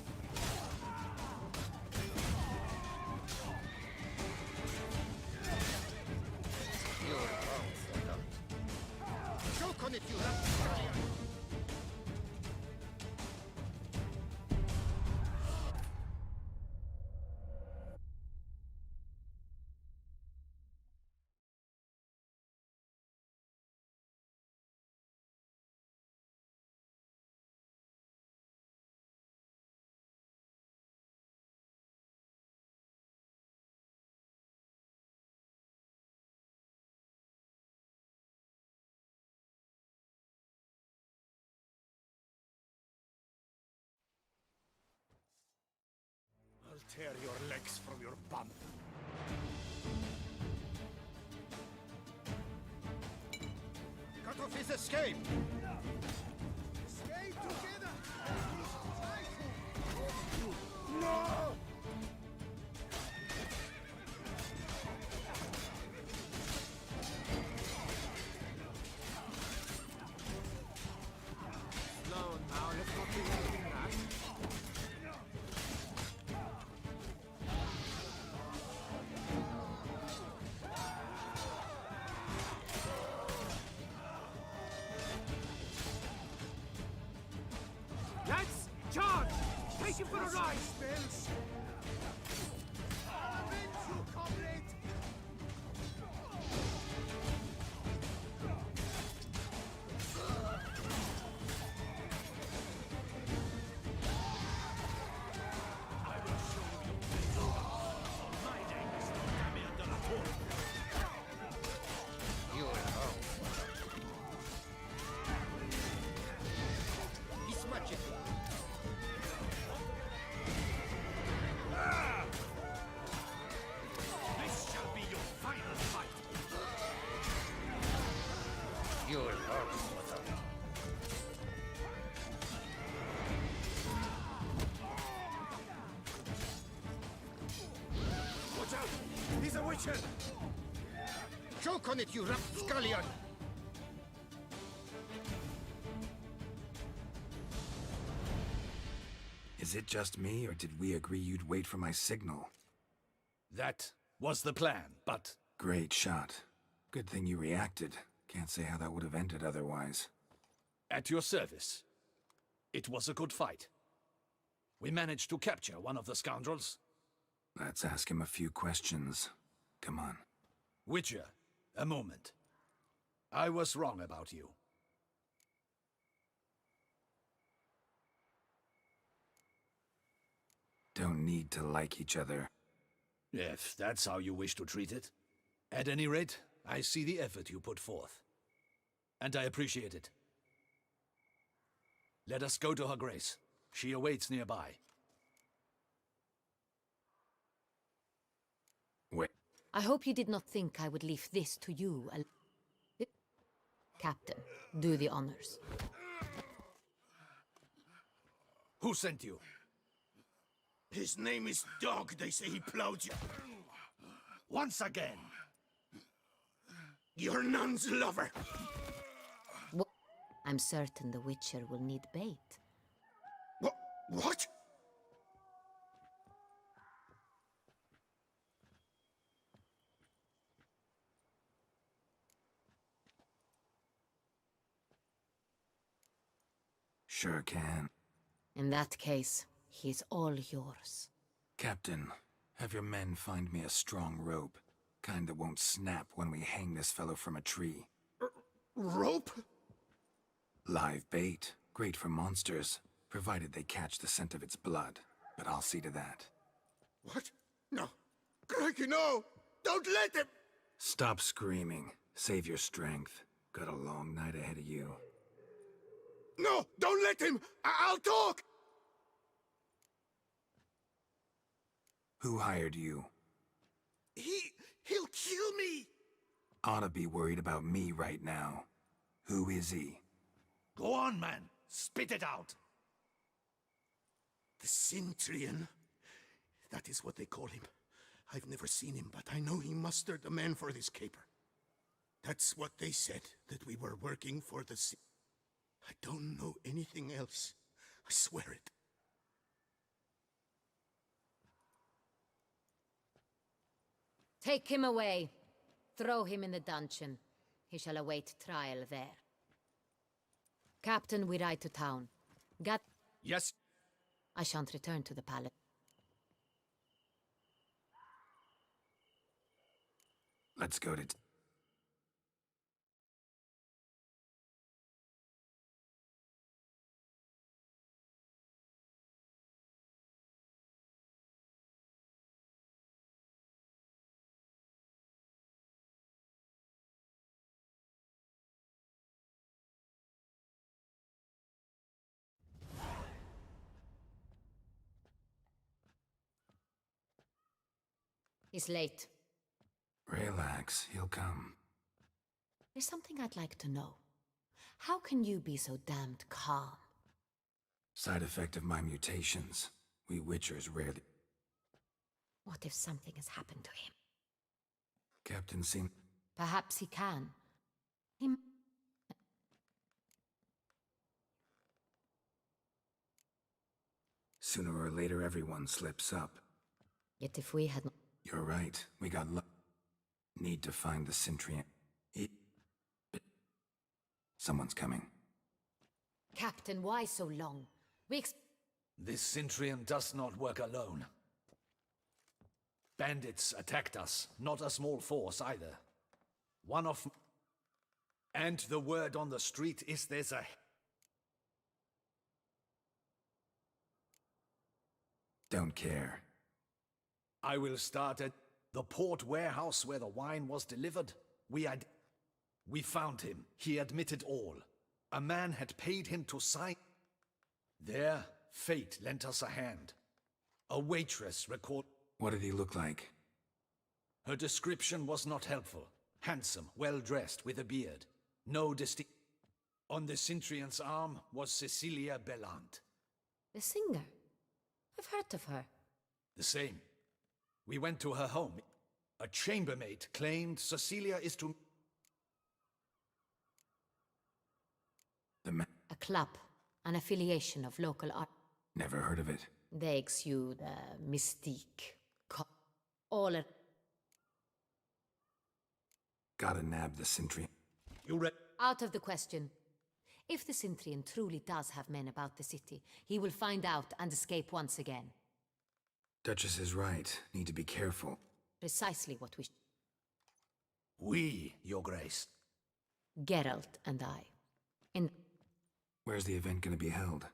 tear your legs from your bum. Cut off his escape! Stay together! No! Slow now, let's not be anything rash. Lads, charge! Take him for a ride! Spells! Avenge you, comrade! I will show you my name is Camille de la Tour. You are home. His Majesty. This shall be your final fight. You are home, mother. Watch out! He's a witcher! Choke on it, you rapscallion! Is it just me, or did we agree you'd wait for my signal? That was the plan, but Great shot. Good thing you reacted. Can't say how that would have ended otherwise. at your service. It was a good fight. We managed to capture one of the scoundrels. Let's ask him a few questions. Come on. Witcher, a moment. I was wrong about you. Don't need to like each other. If that's how you wish to treat it. At any rate, I see the effort you put forth. And I appreciate it. Let us go to her grace. She awaits nearby. Wait. I hope you did not think I would leave this to you. Captain, do the honors. Who sent you? His name is Dog. They say he plowed you. Once again. You're none's lover. I'm certain the Witcher will need bait. What? Sure can. In that case, he's all yours. Captain, have your men find me a strong rope. Kind that won't snap when we hang this fellow from a tree. Rope? Live bait. Great for monsters, provided they catch the scent of its blood. But I'll see to that. What? No. Crikey, no! Don't let him! Stop screaming. Save your strength. Got a long night ahead of you. No! Don't let him! I'll talk! Who hired you? He'll kill me! Oughta be worried about me right now. Who is he? Go on, man. Spit it out. The Centurion. That is what they call him. I've never seen him, but I know he mustered the men for this caper. That's what they said, that we were working for the I don't know anything else. I swear it. Take him away. Throw him in the dungeon. He shall await trial there. Captain, we ride to town. Yes. I shan't return to the palace. Let's go to... He's late. Relax, he'll come. There's something I'd like to know. How can you be so damned calm? Side effect of my mutations. We Witchers rarely... What if something has happened to him? Captain seemed... Perhaps he can. He... Sooner or later, everyone slips up. Yet if we had... You're right. We got need to find the Centrian. Someone's coming. Captain, why so long? This Centrian does not work alone. Bandits attacked us, not a small force either. One of... And the word on the street is there's a... Don't care. I will start at the port warehouse where the wine was delivered. We found him. He admitted all. A man had paid him to sign. There, fate lent us a hand. A waitress record... What did he look like? Her description was not helpful. Handsome, well-dressed, with a beard. No distinct... On the Centrion's arm was Cecilia Bellant. The singer? I've heard of her. The same. We went to her home. A chambermaid claimed Cecilia is to... A club, an affiliation of local art. Never heard of it. They exude mystique. All a... Gotta nab the Centrian. You read... Out of the question. If the Centrian truly does have men about the city, he will find out and escape once again. Duchess is right. Need to be careful. Precisely what we... We, Your Grace. Geralt and I. In... Where's the event gonna be held?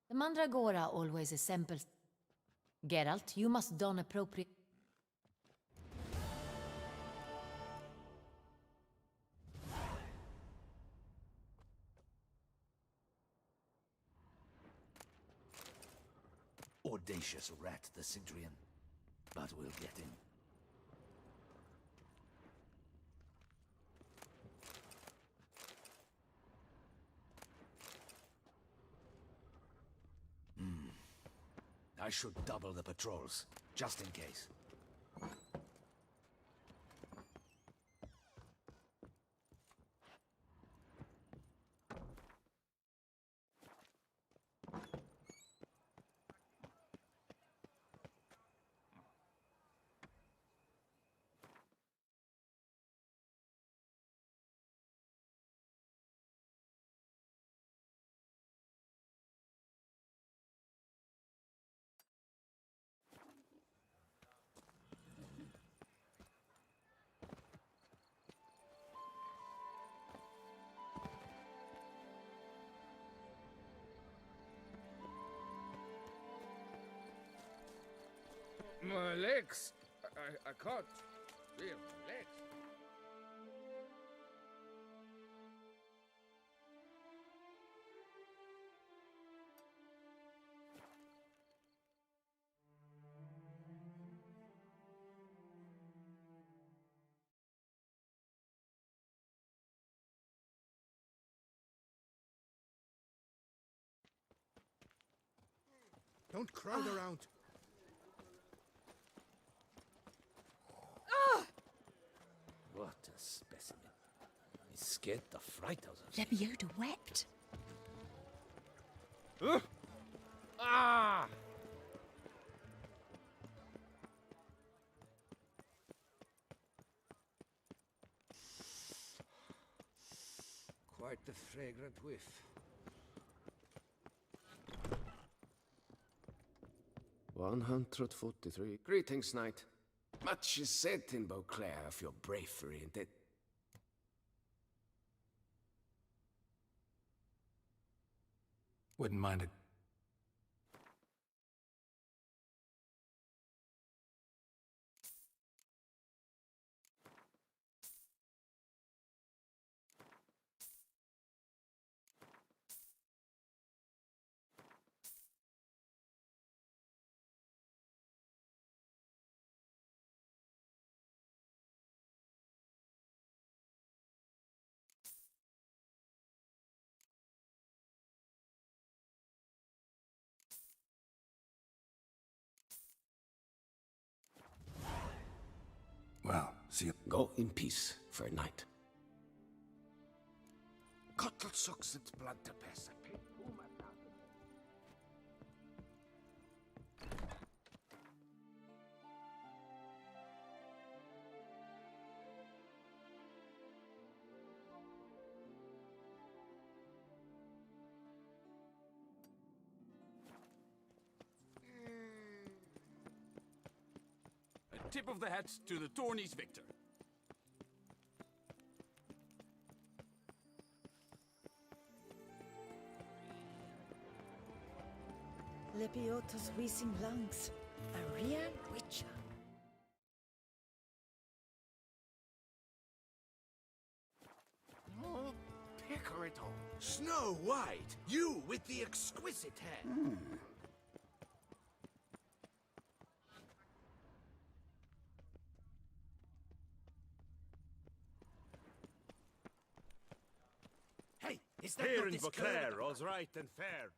The Mandragora always assembles. Geralt, you must don appropriate... Audacious rat, the Centrian. But we'll get him. I should double the patrols, just in case. My legs. I can't feel my legs. Don't crowd around. What a specimen. He scared the fright out of me. Lebioda wept. Ah! Quite the fragrant whiff. $143. Greetings, knight. Much is said in Beauclair of your bravery and that... Wouldn't mind a See you. Go in peace for a night. Kottel sucks its blood to piss. A tip of the hat to the tourney's victor. Lepiotus wheezing lungs. A real witcher. Oh, Picarito. Snow White, you with the exquisite hair. Hey, is that Here not in this Beauclair, all's right and fair.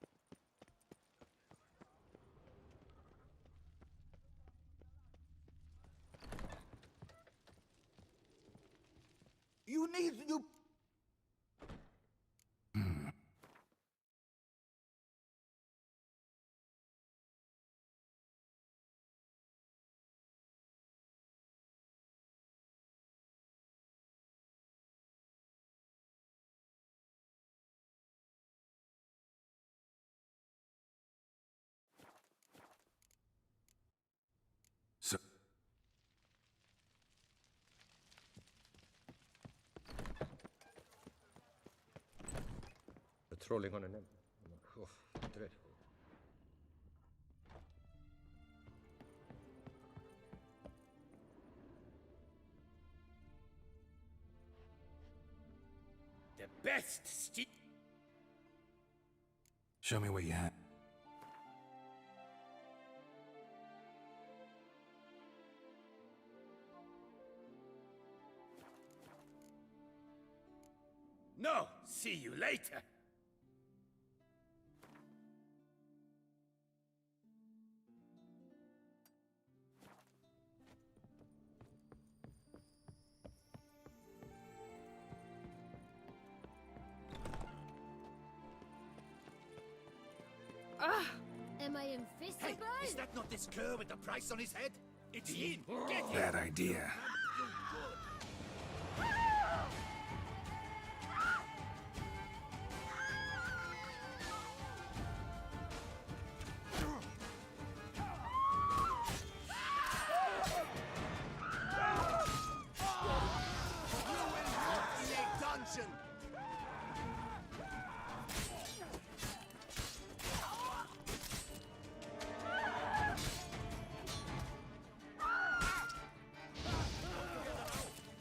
You need you. So, Patrolling on an empty. Oh, dreadful. The best show me what you have. No, see you later. Am I invisible? Hey, is that not this cur with the price on his head? It's Yin. Get him. Bad idea.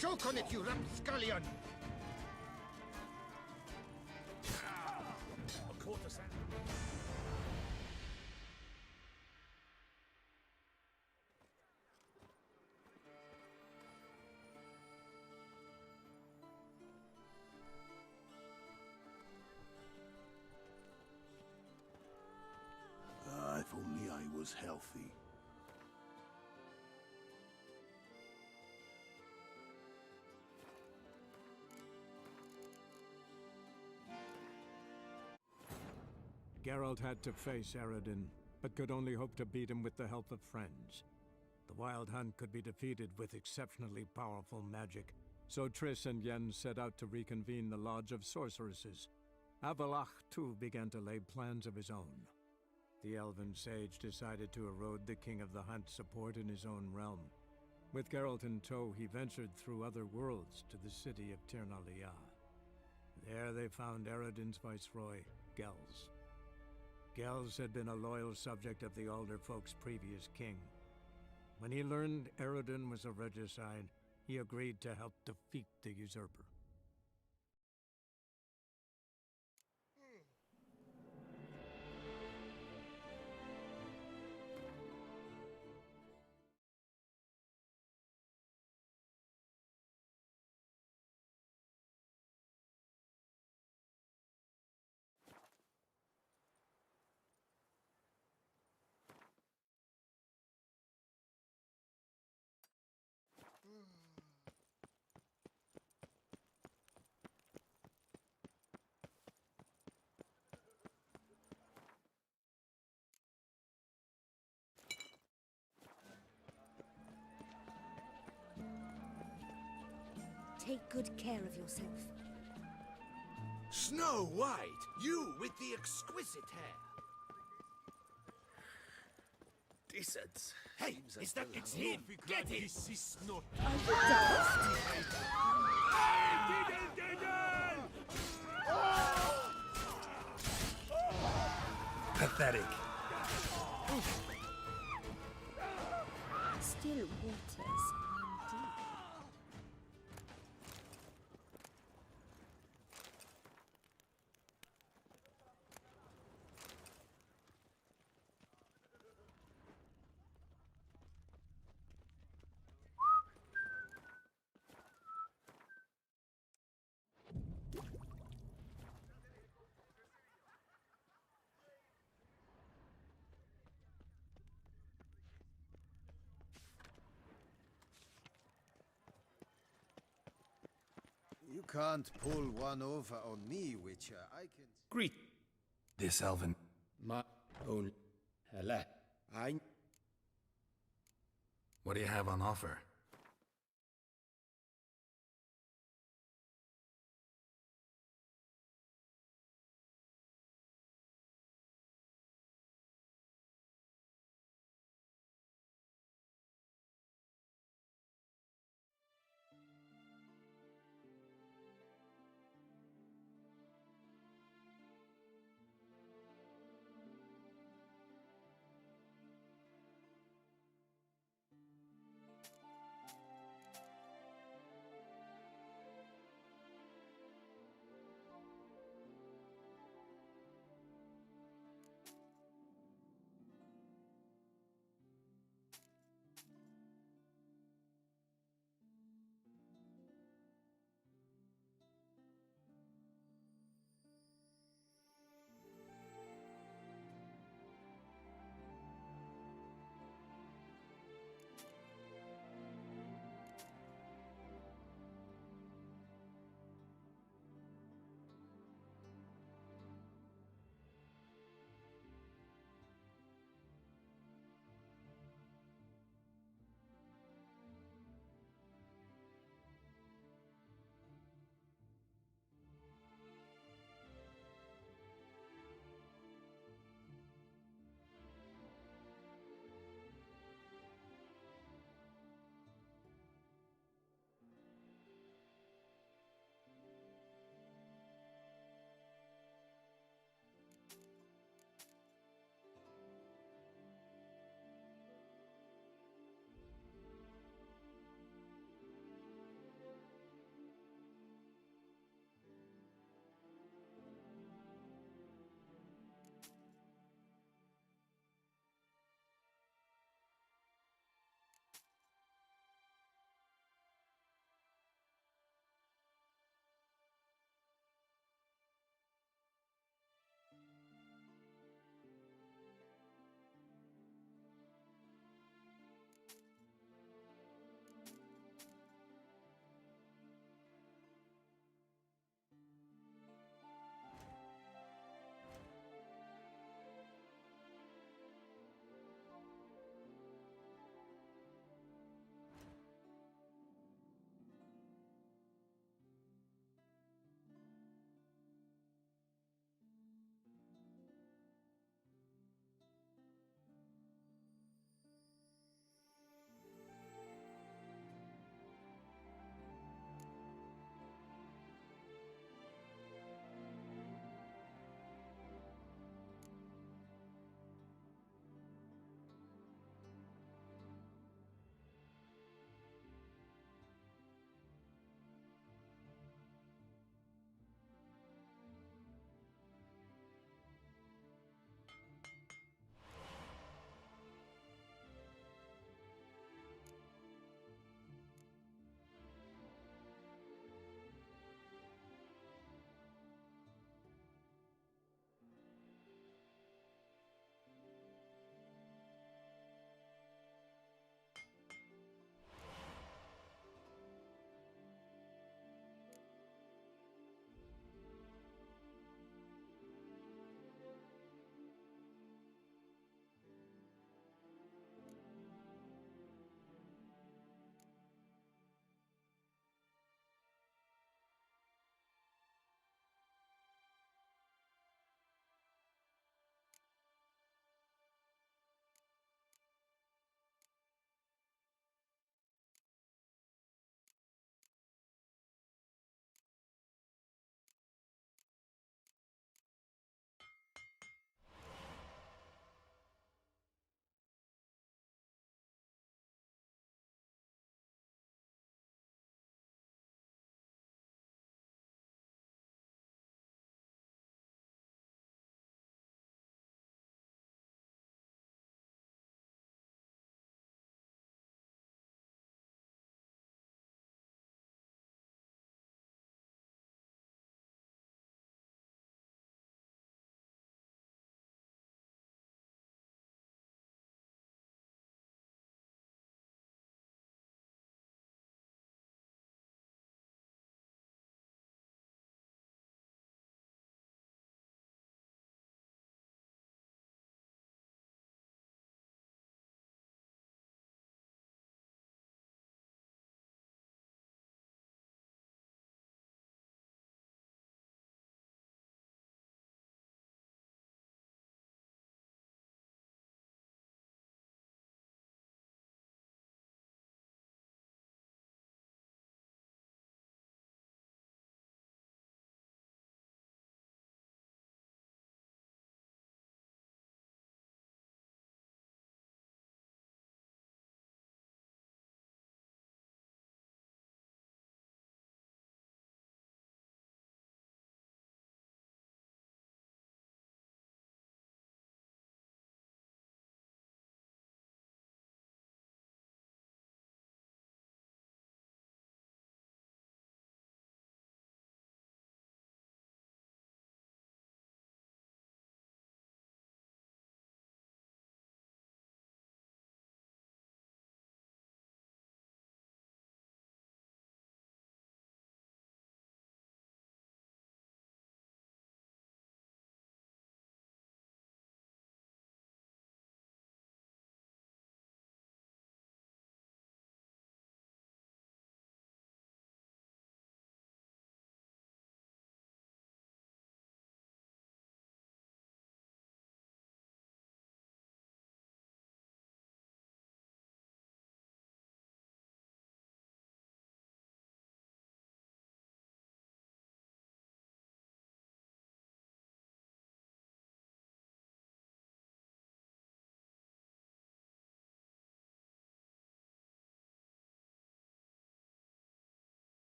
Choke on it, you rapscallion! A quarter cent. If only I was healthy. Geralt had to face Eredin, but could only hope to beat him with the help of friends. The Wild Hunt could be defeated with exceptionally powerful magic, so Triss and Yen set out to reconvene the Lodge of Sorceresses. Avalach, too, began to lay plans of his own. The elven sage decided to erode the King of the Hunt's support in his own realm. With Geralt in tow, he ventured through other worlds to the city of Tir na Liah. There they found Eredin's viceroy, Gels. Gels had been a loyal subject of the Alderfolk's previous king. When he learned Eredin was a regicide, he agreed to help defeat the usurper. take good care of yourself. Snow White, you with the exquisite hair. Decent. Hey, is that it's him? Get him! Are you daft? Pathetic. Still waters run deep. You can't pull one over on me, Witcher. I can... Greet. This elven... My own... Hela. What do you have on offer?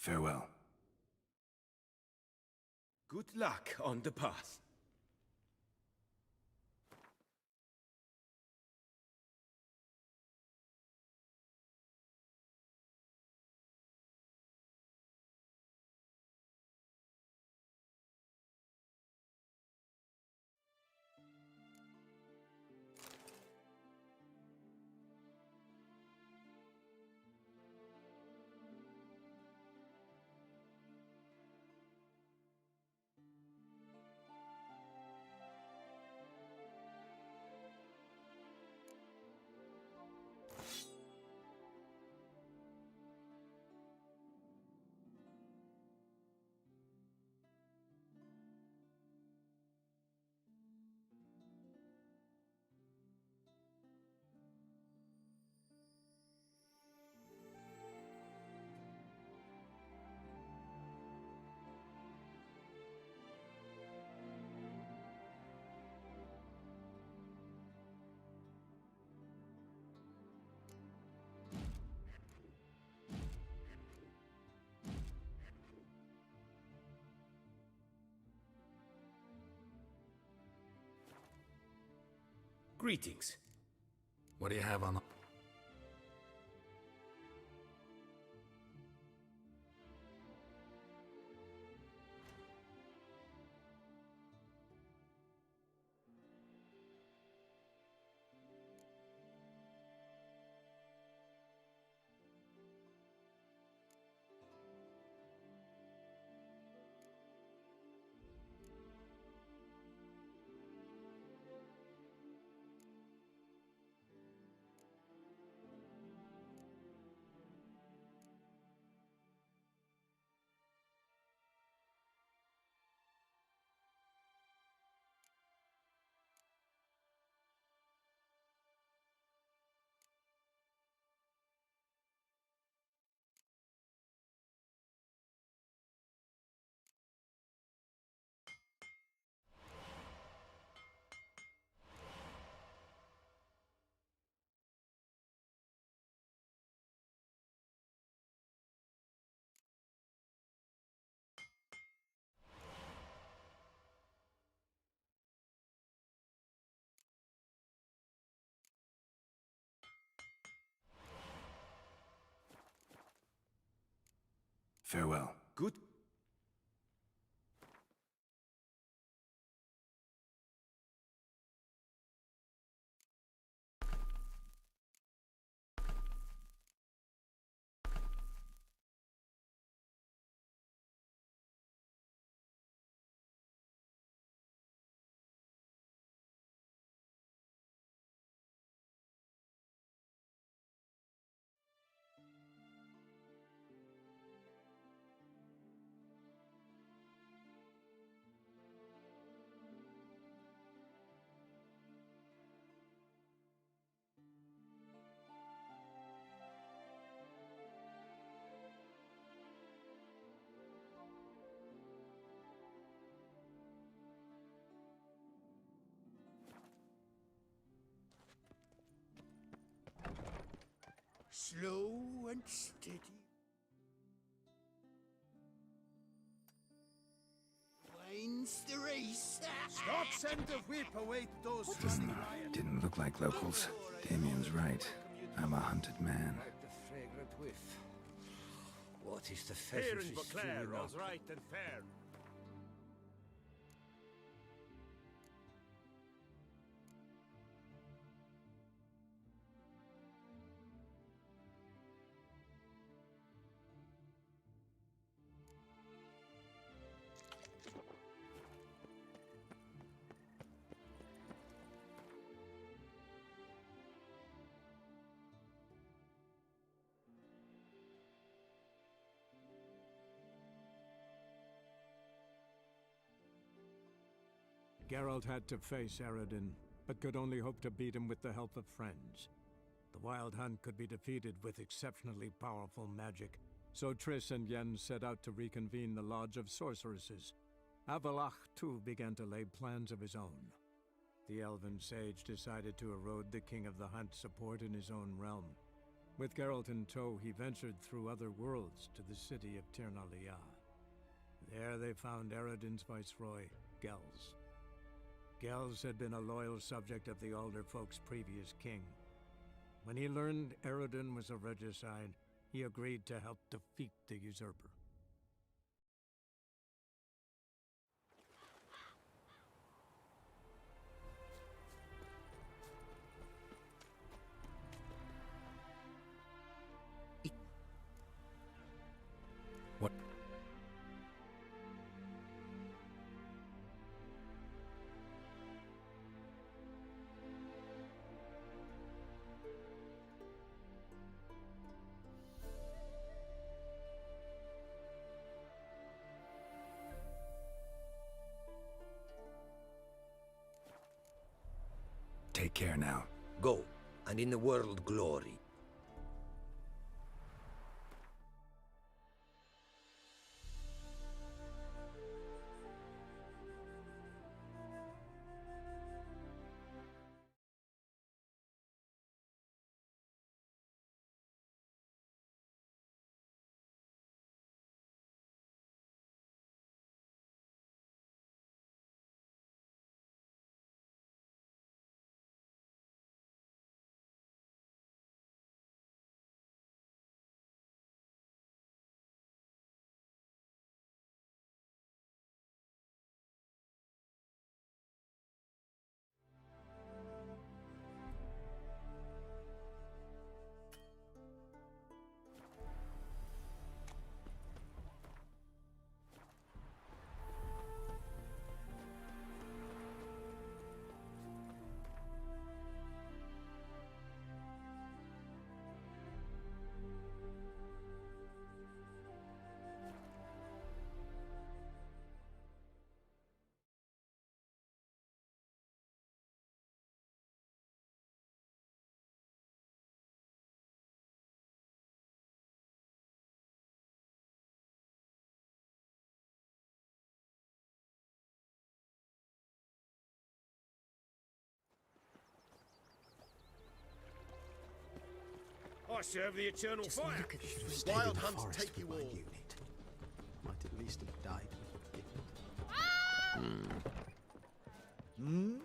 Farewell. Good luck on the path. Greetings. What do you have on the... Farewell. Good. Slow and steady. Wins the race. Stop, send the whip, await those Didn't look like locals. Damien's right. I'm a hunted man. The fragrant whiff. What is the Here pheasant in Beauclair, all's right and fair. Geralt had to face Eredin, but could only hope to beat him with the help of friends. The Wild Hunt could be defeated with exceptionally powerful magic, so Triss and Yen set out to reconvene the Lodge of Sorceresses. Avalach, too, began to lay plans of his own. The elven sage decided to erode the King of the Hunt's support in his own realm. With Geralt in tow, he ventured through other worlds to the city of Tirnalia. There they found Eredin's viceroy, Gels. Gels had been a loyal subject of the Alder folk's previous king. When he learned Eredin was a regicide, he agreed to help defeat the usurper. What? Take care now. Go, and in the world glory. I serve the eternal Just fire. look at this. Wild hunts take you all. Unit. Might at least have died with it. Hmm?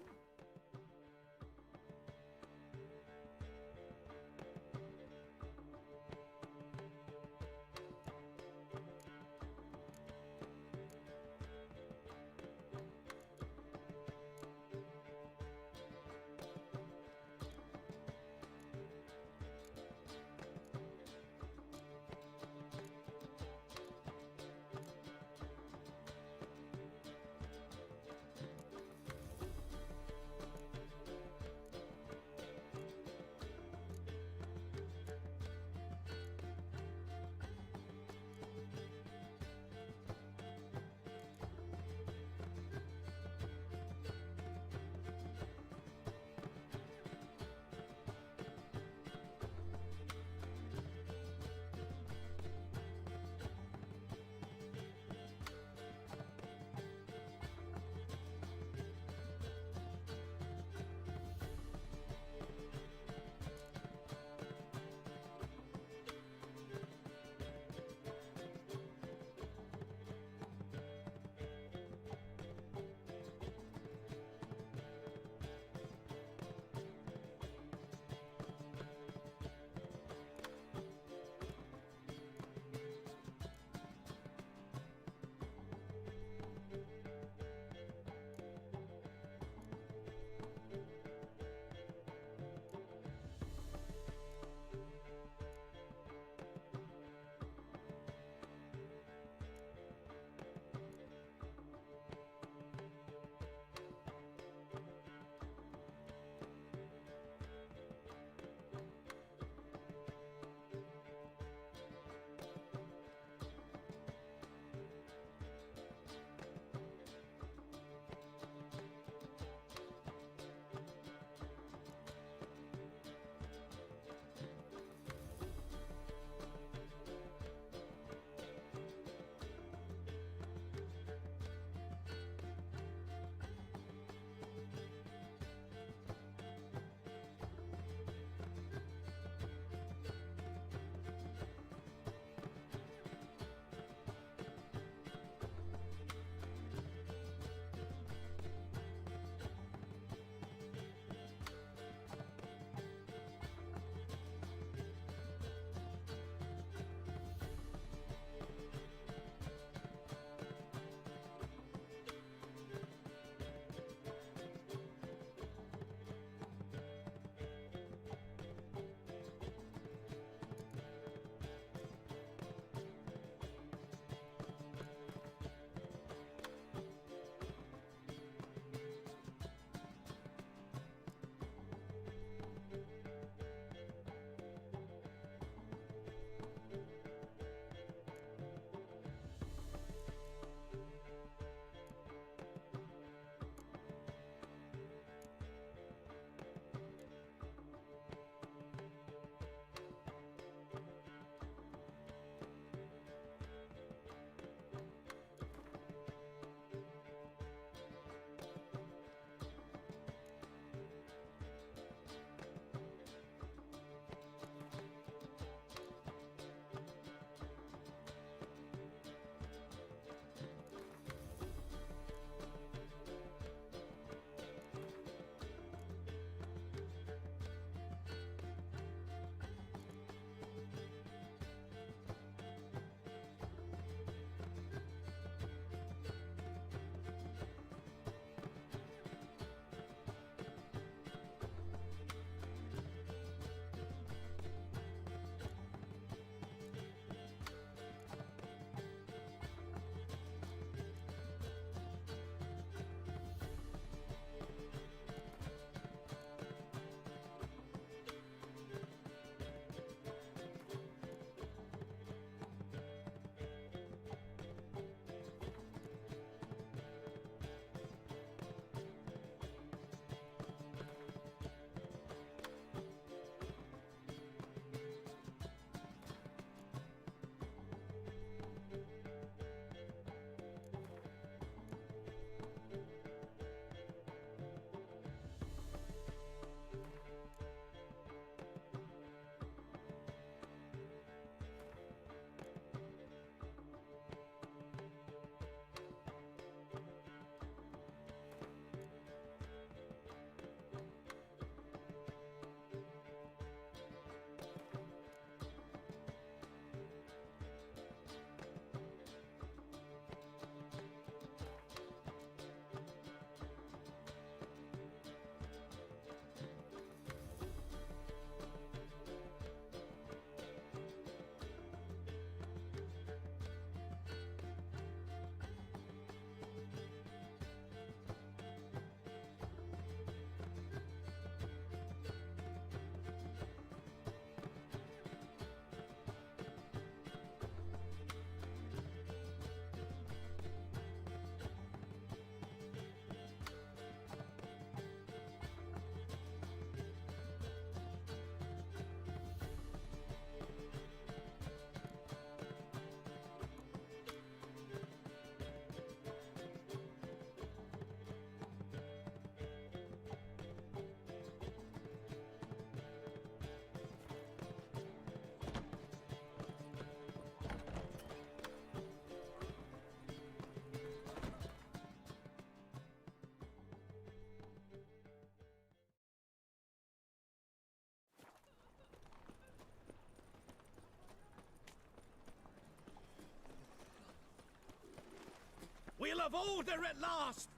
We'll have order at last!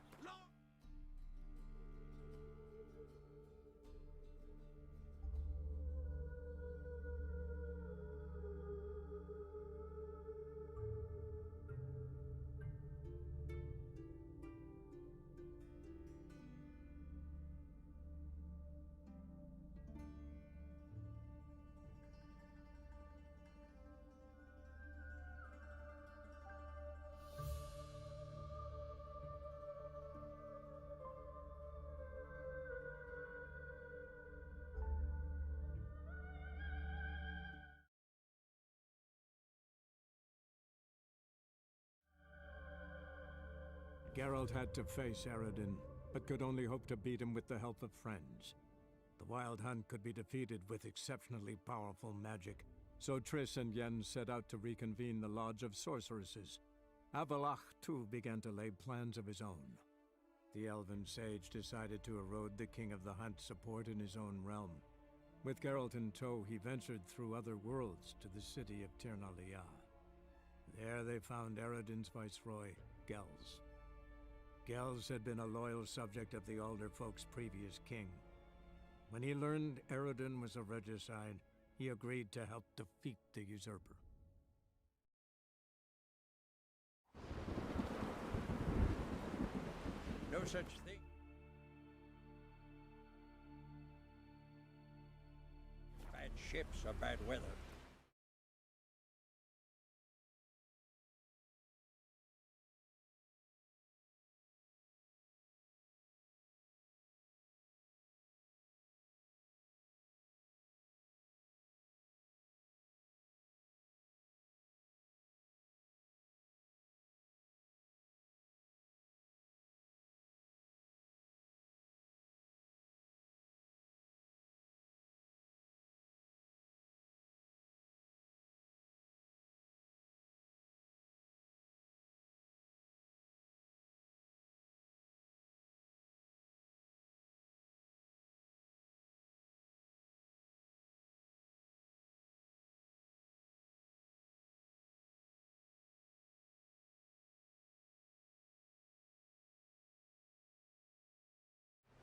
Geralt had to face Eredin, but could only hope to beat him with the help of friends. The Wild Hunt could be defeated with exceptionally powerful magic, so Triss and Yen set out to reconvene the Lodge of Sorceresses. Avalach, too, began to lay plans of his own. The elven sage decided to erode the King of the Hunt's support in his own realm. With Geralt in tow, he ventured through other worlds to the city of Tirnalia. There they found Eredin's viceroy, Gels. Gels had been a loyal subject of the Alder folk's previous king. When he learned Eredin was a regicide, he agreed to help defeat the usurper. No such thing. Bad ships or bad weather.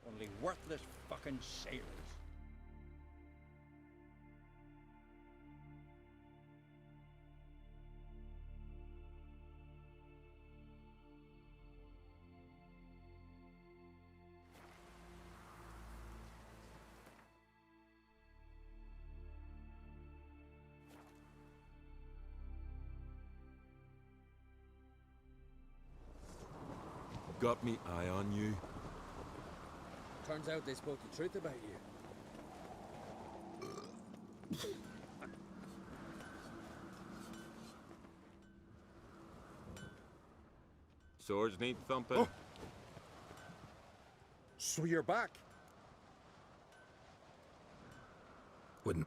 Only worthless fucking sailors. Got me eye on you. Turns out they spoke the truth about you. Swords need thumping. Oh. So you're back? Wouldn't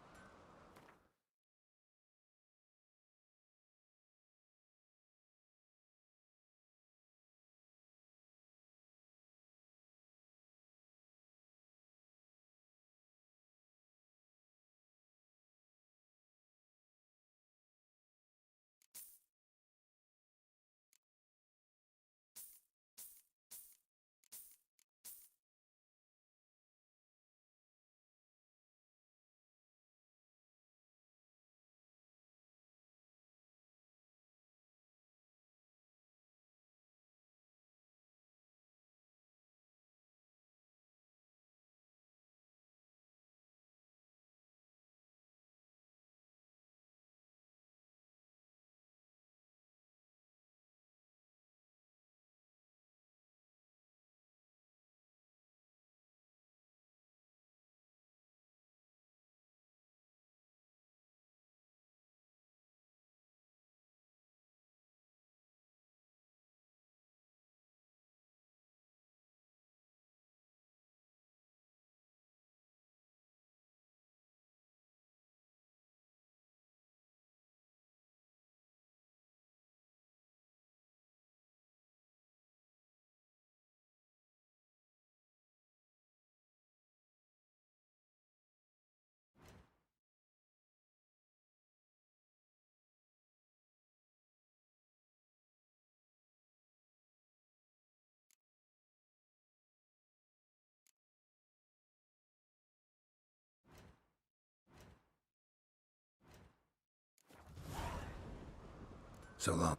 So long.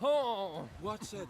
Oh, what's it?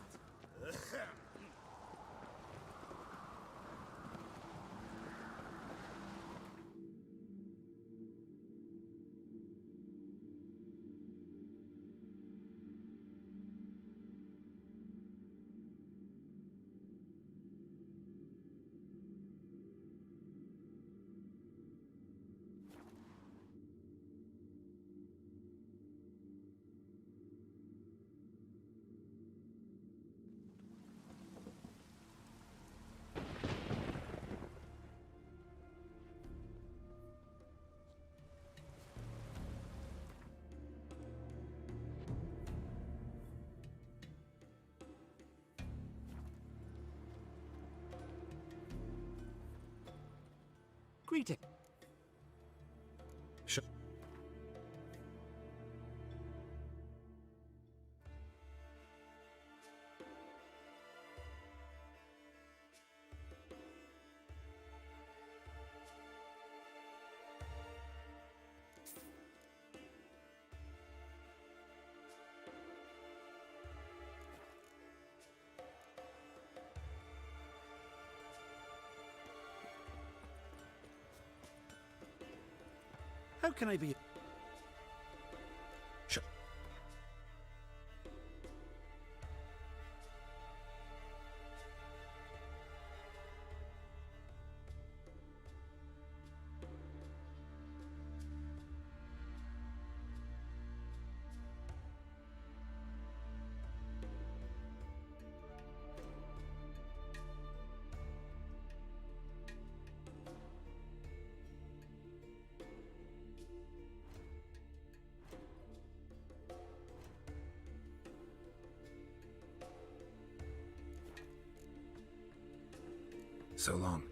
Greeting. How can I be? Sure. So long.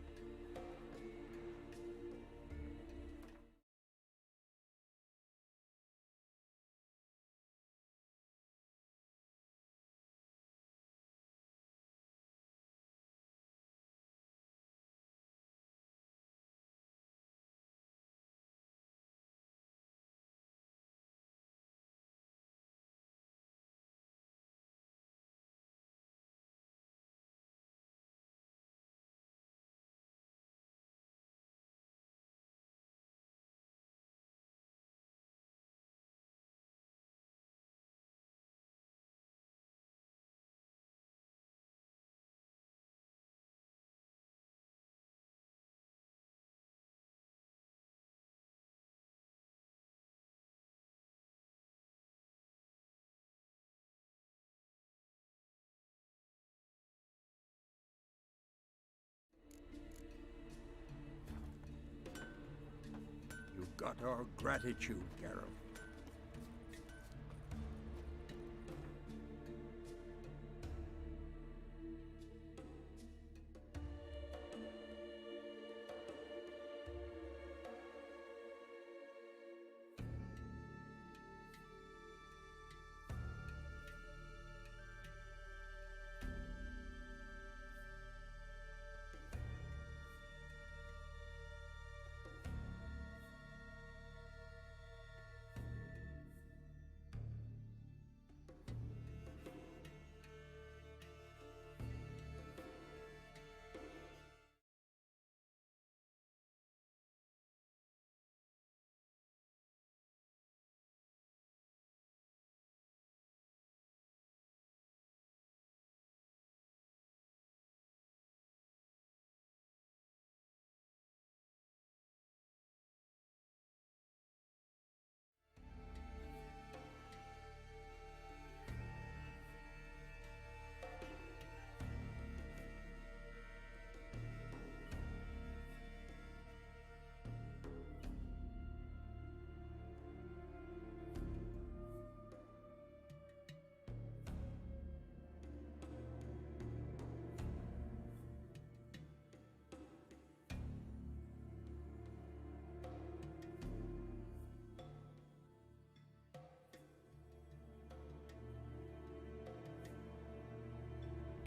You got our gratitude, Geralt.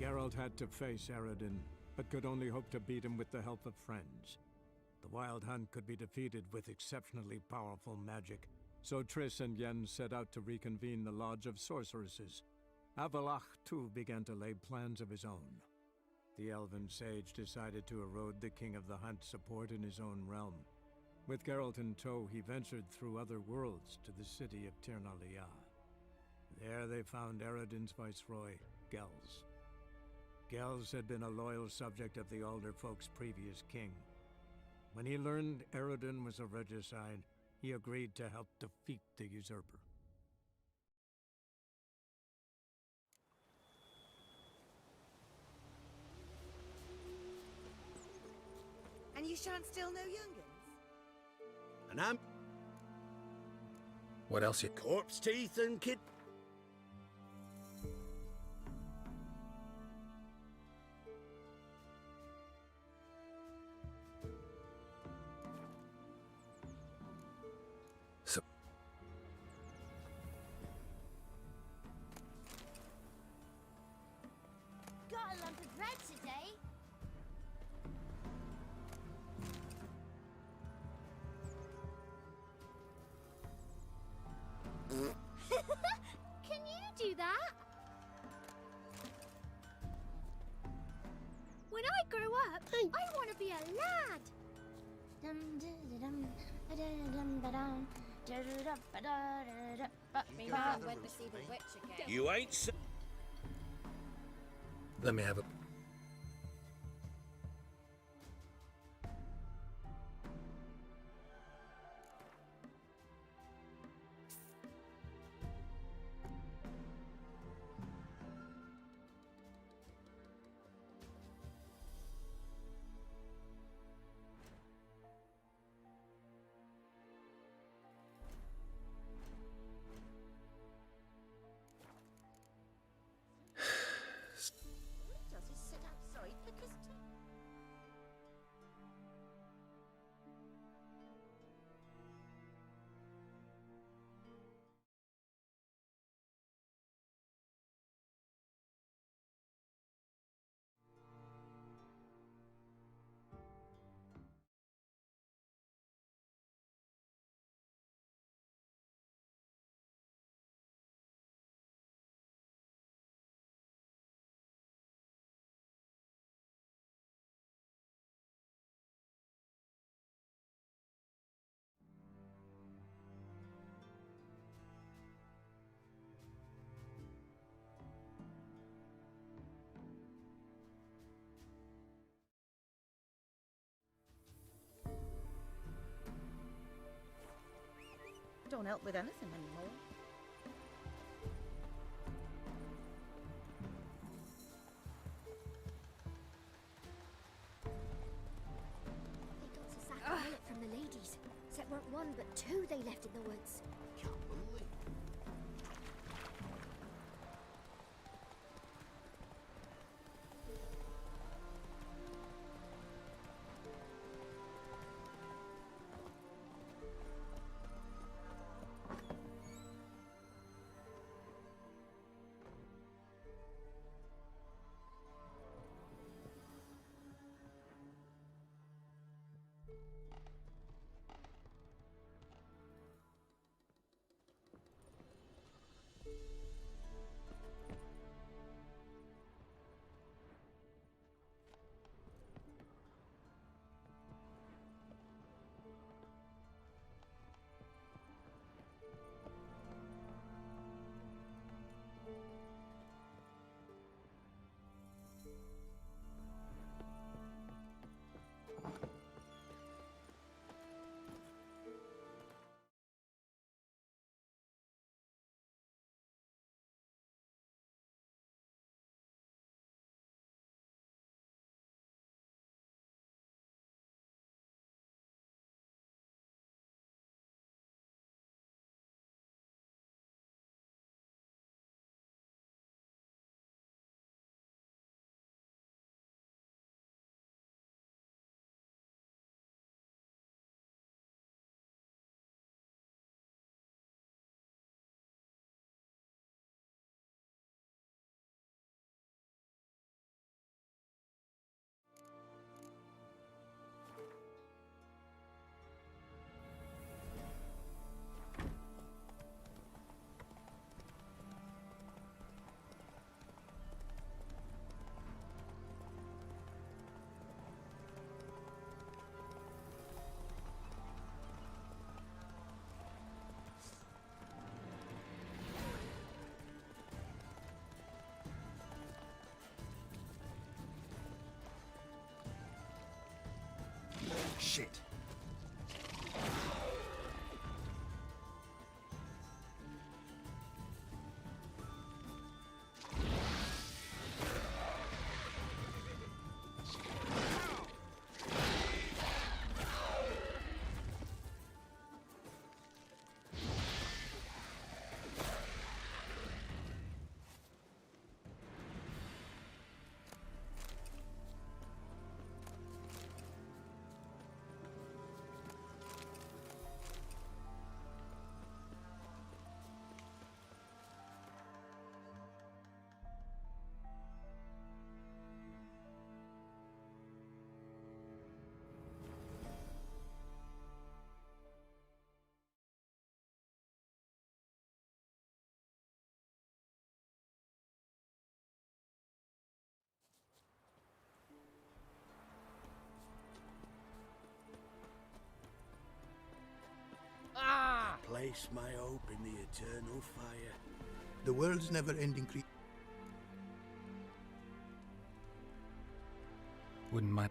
Geralt had to face Eredin, but could only hope to beat him with the help of friends. The Wild Hunt could be defeated with exceptionally powerful magic, so Triss and Yen set out to reconvene the Lodge of Sorceresses. Avalach, too, began to lay plans of his own. The elven sage decided to erode the King of the Hunt's support in his own realm. With Geralt in tow, he ventured through other worlds to the city of Tir na Liah. There they found Eredin's viceroy, Gels. Gels had been a loyal subject of the Alder folk's previous king. When he learned Eredin was a regicide, he agreed to help defeat the usurper. And you shan't steal no young'uns? And I'm... What else you... Corpse teeth and kid... So... Got a lump of bread today? Can you do that? When I grow up, I want to be a lad. Went to see the witch again. You ain't so... Let me have a... Does he sit outside because... Don't help with anything anymore. They got a sack of millet from the ladies. So it weren't one, but two they left in the woods. Can't believe... Shit. Place my hope in the eternal fire. The world's never-ending Wouldn't mind.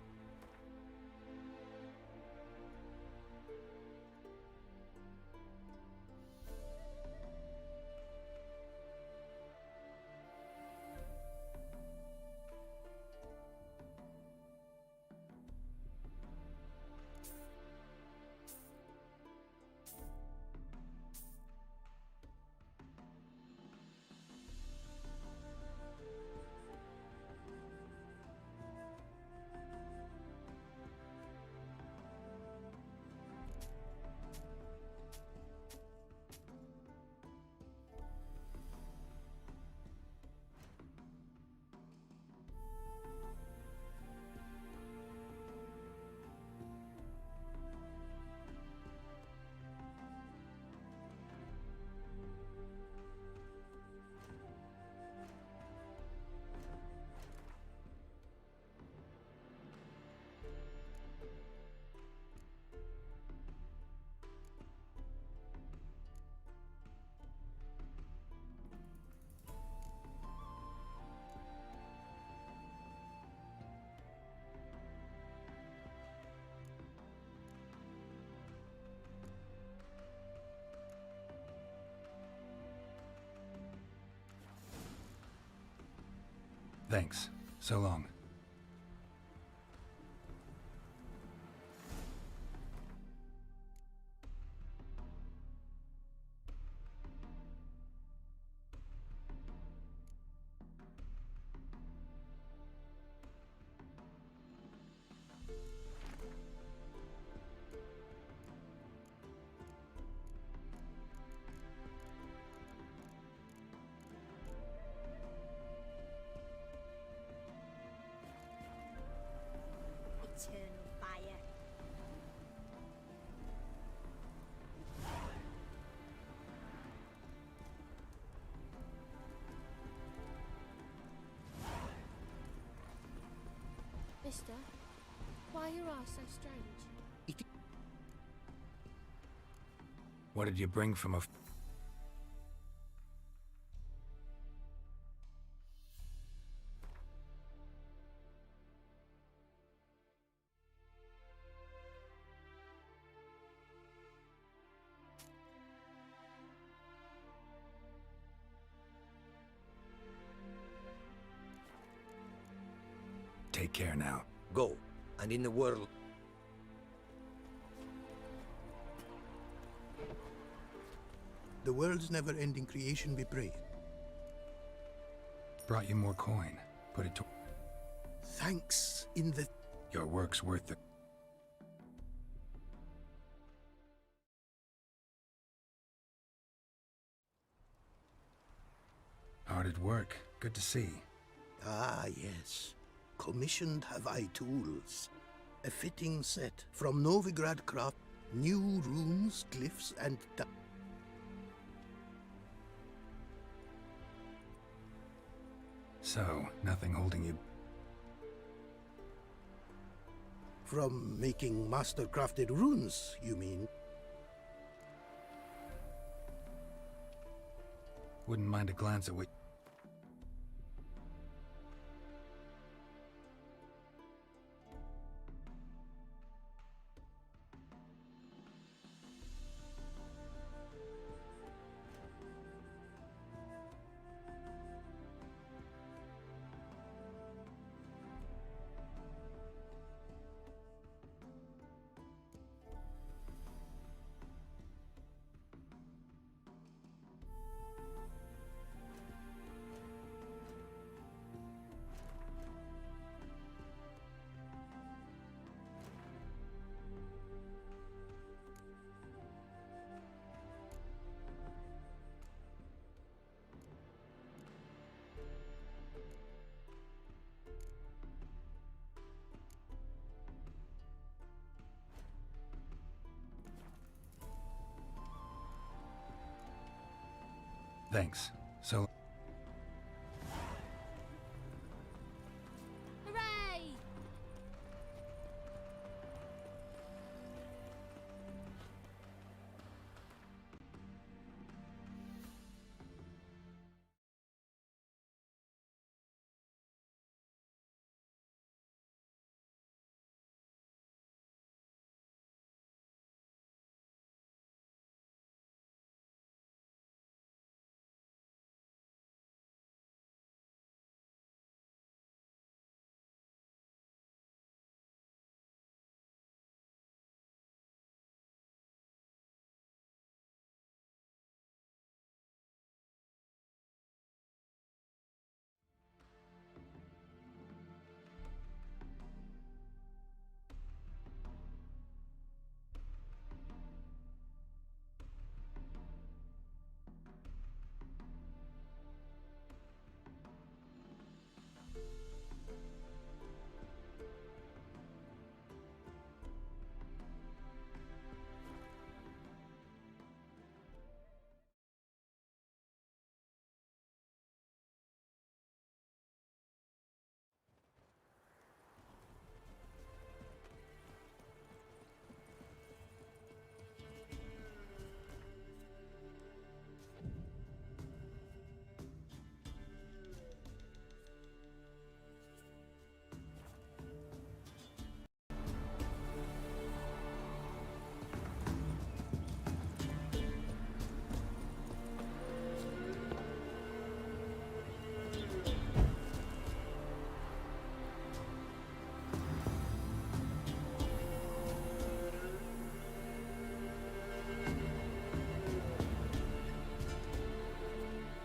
Thanks. So long. Eternal fire. Mister, why are your eyes so strange? What did you bring from a... Take care now. Go, and in the world... The world's never-ending creation be praised. Brought you more coin. Put it to... Thanks in the... Your work's worth the... Hard at work. Good to see. Ah, yes. Commissioned have I tools. A fitting set from Novigrad craft. New runes, glyphs, and... So, nothing holding you... From making master-crafted runes, you mean? Wouldn't mind a glance at what... Thanks. So... Hooray!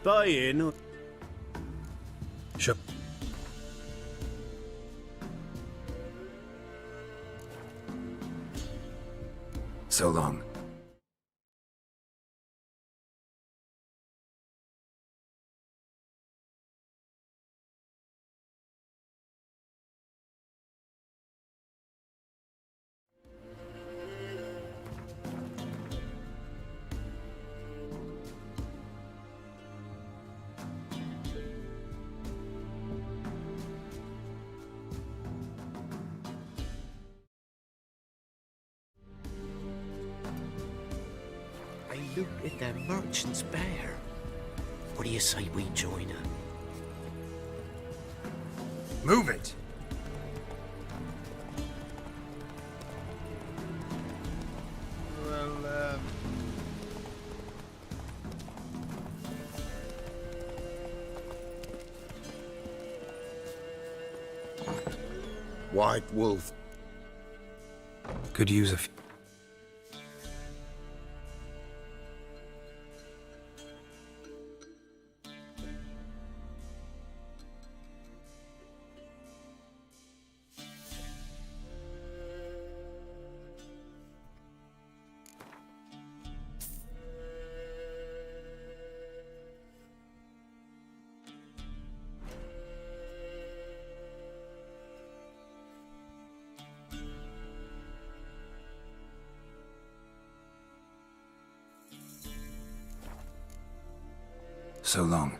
Buy in. Sure. So long. I look at that merchant's bear. What do you say we join her? Move it! Well, White Wolf. Could use a few. So long.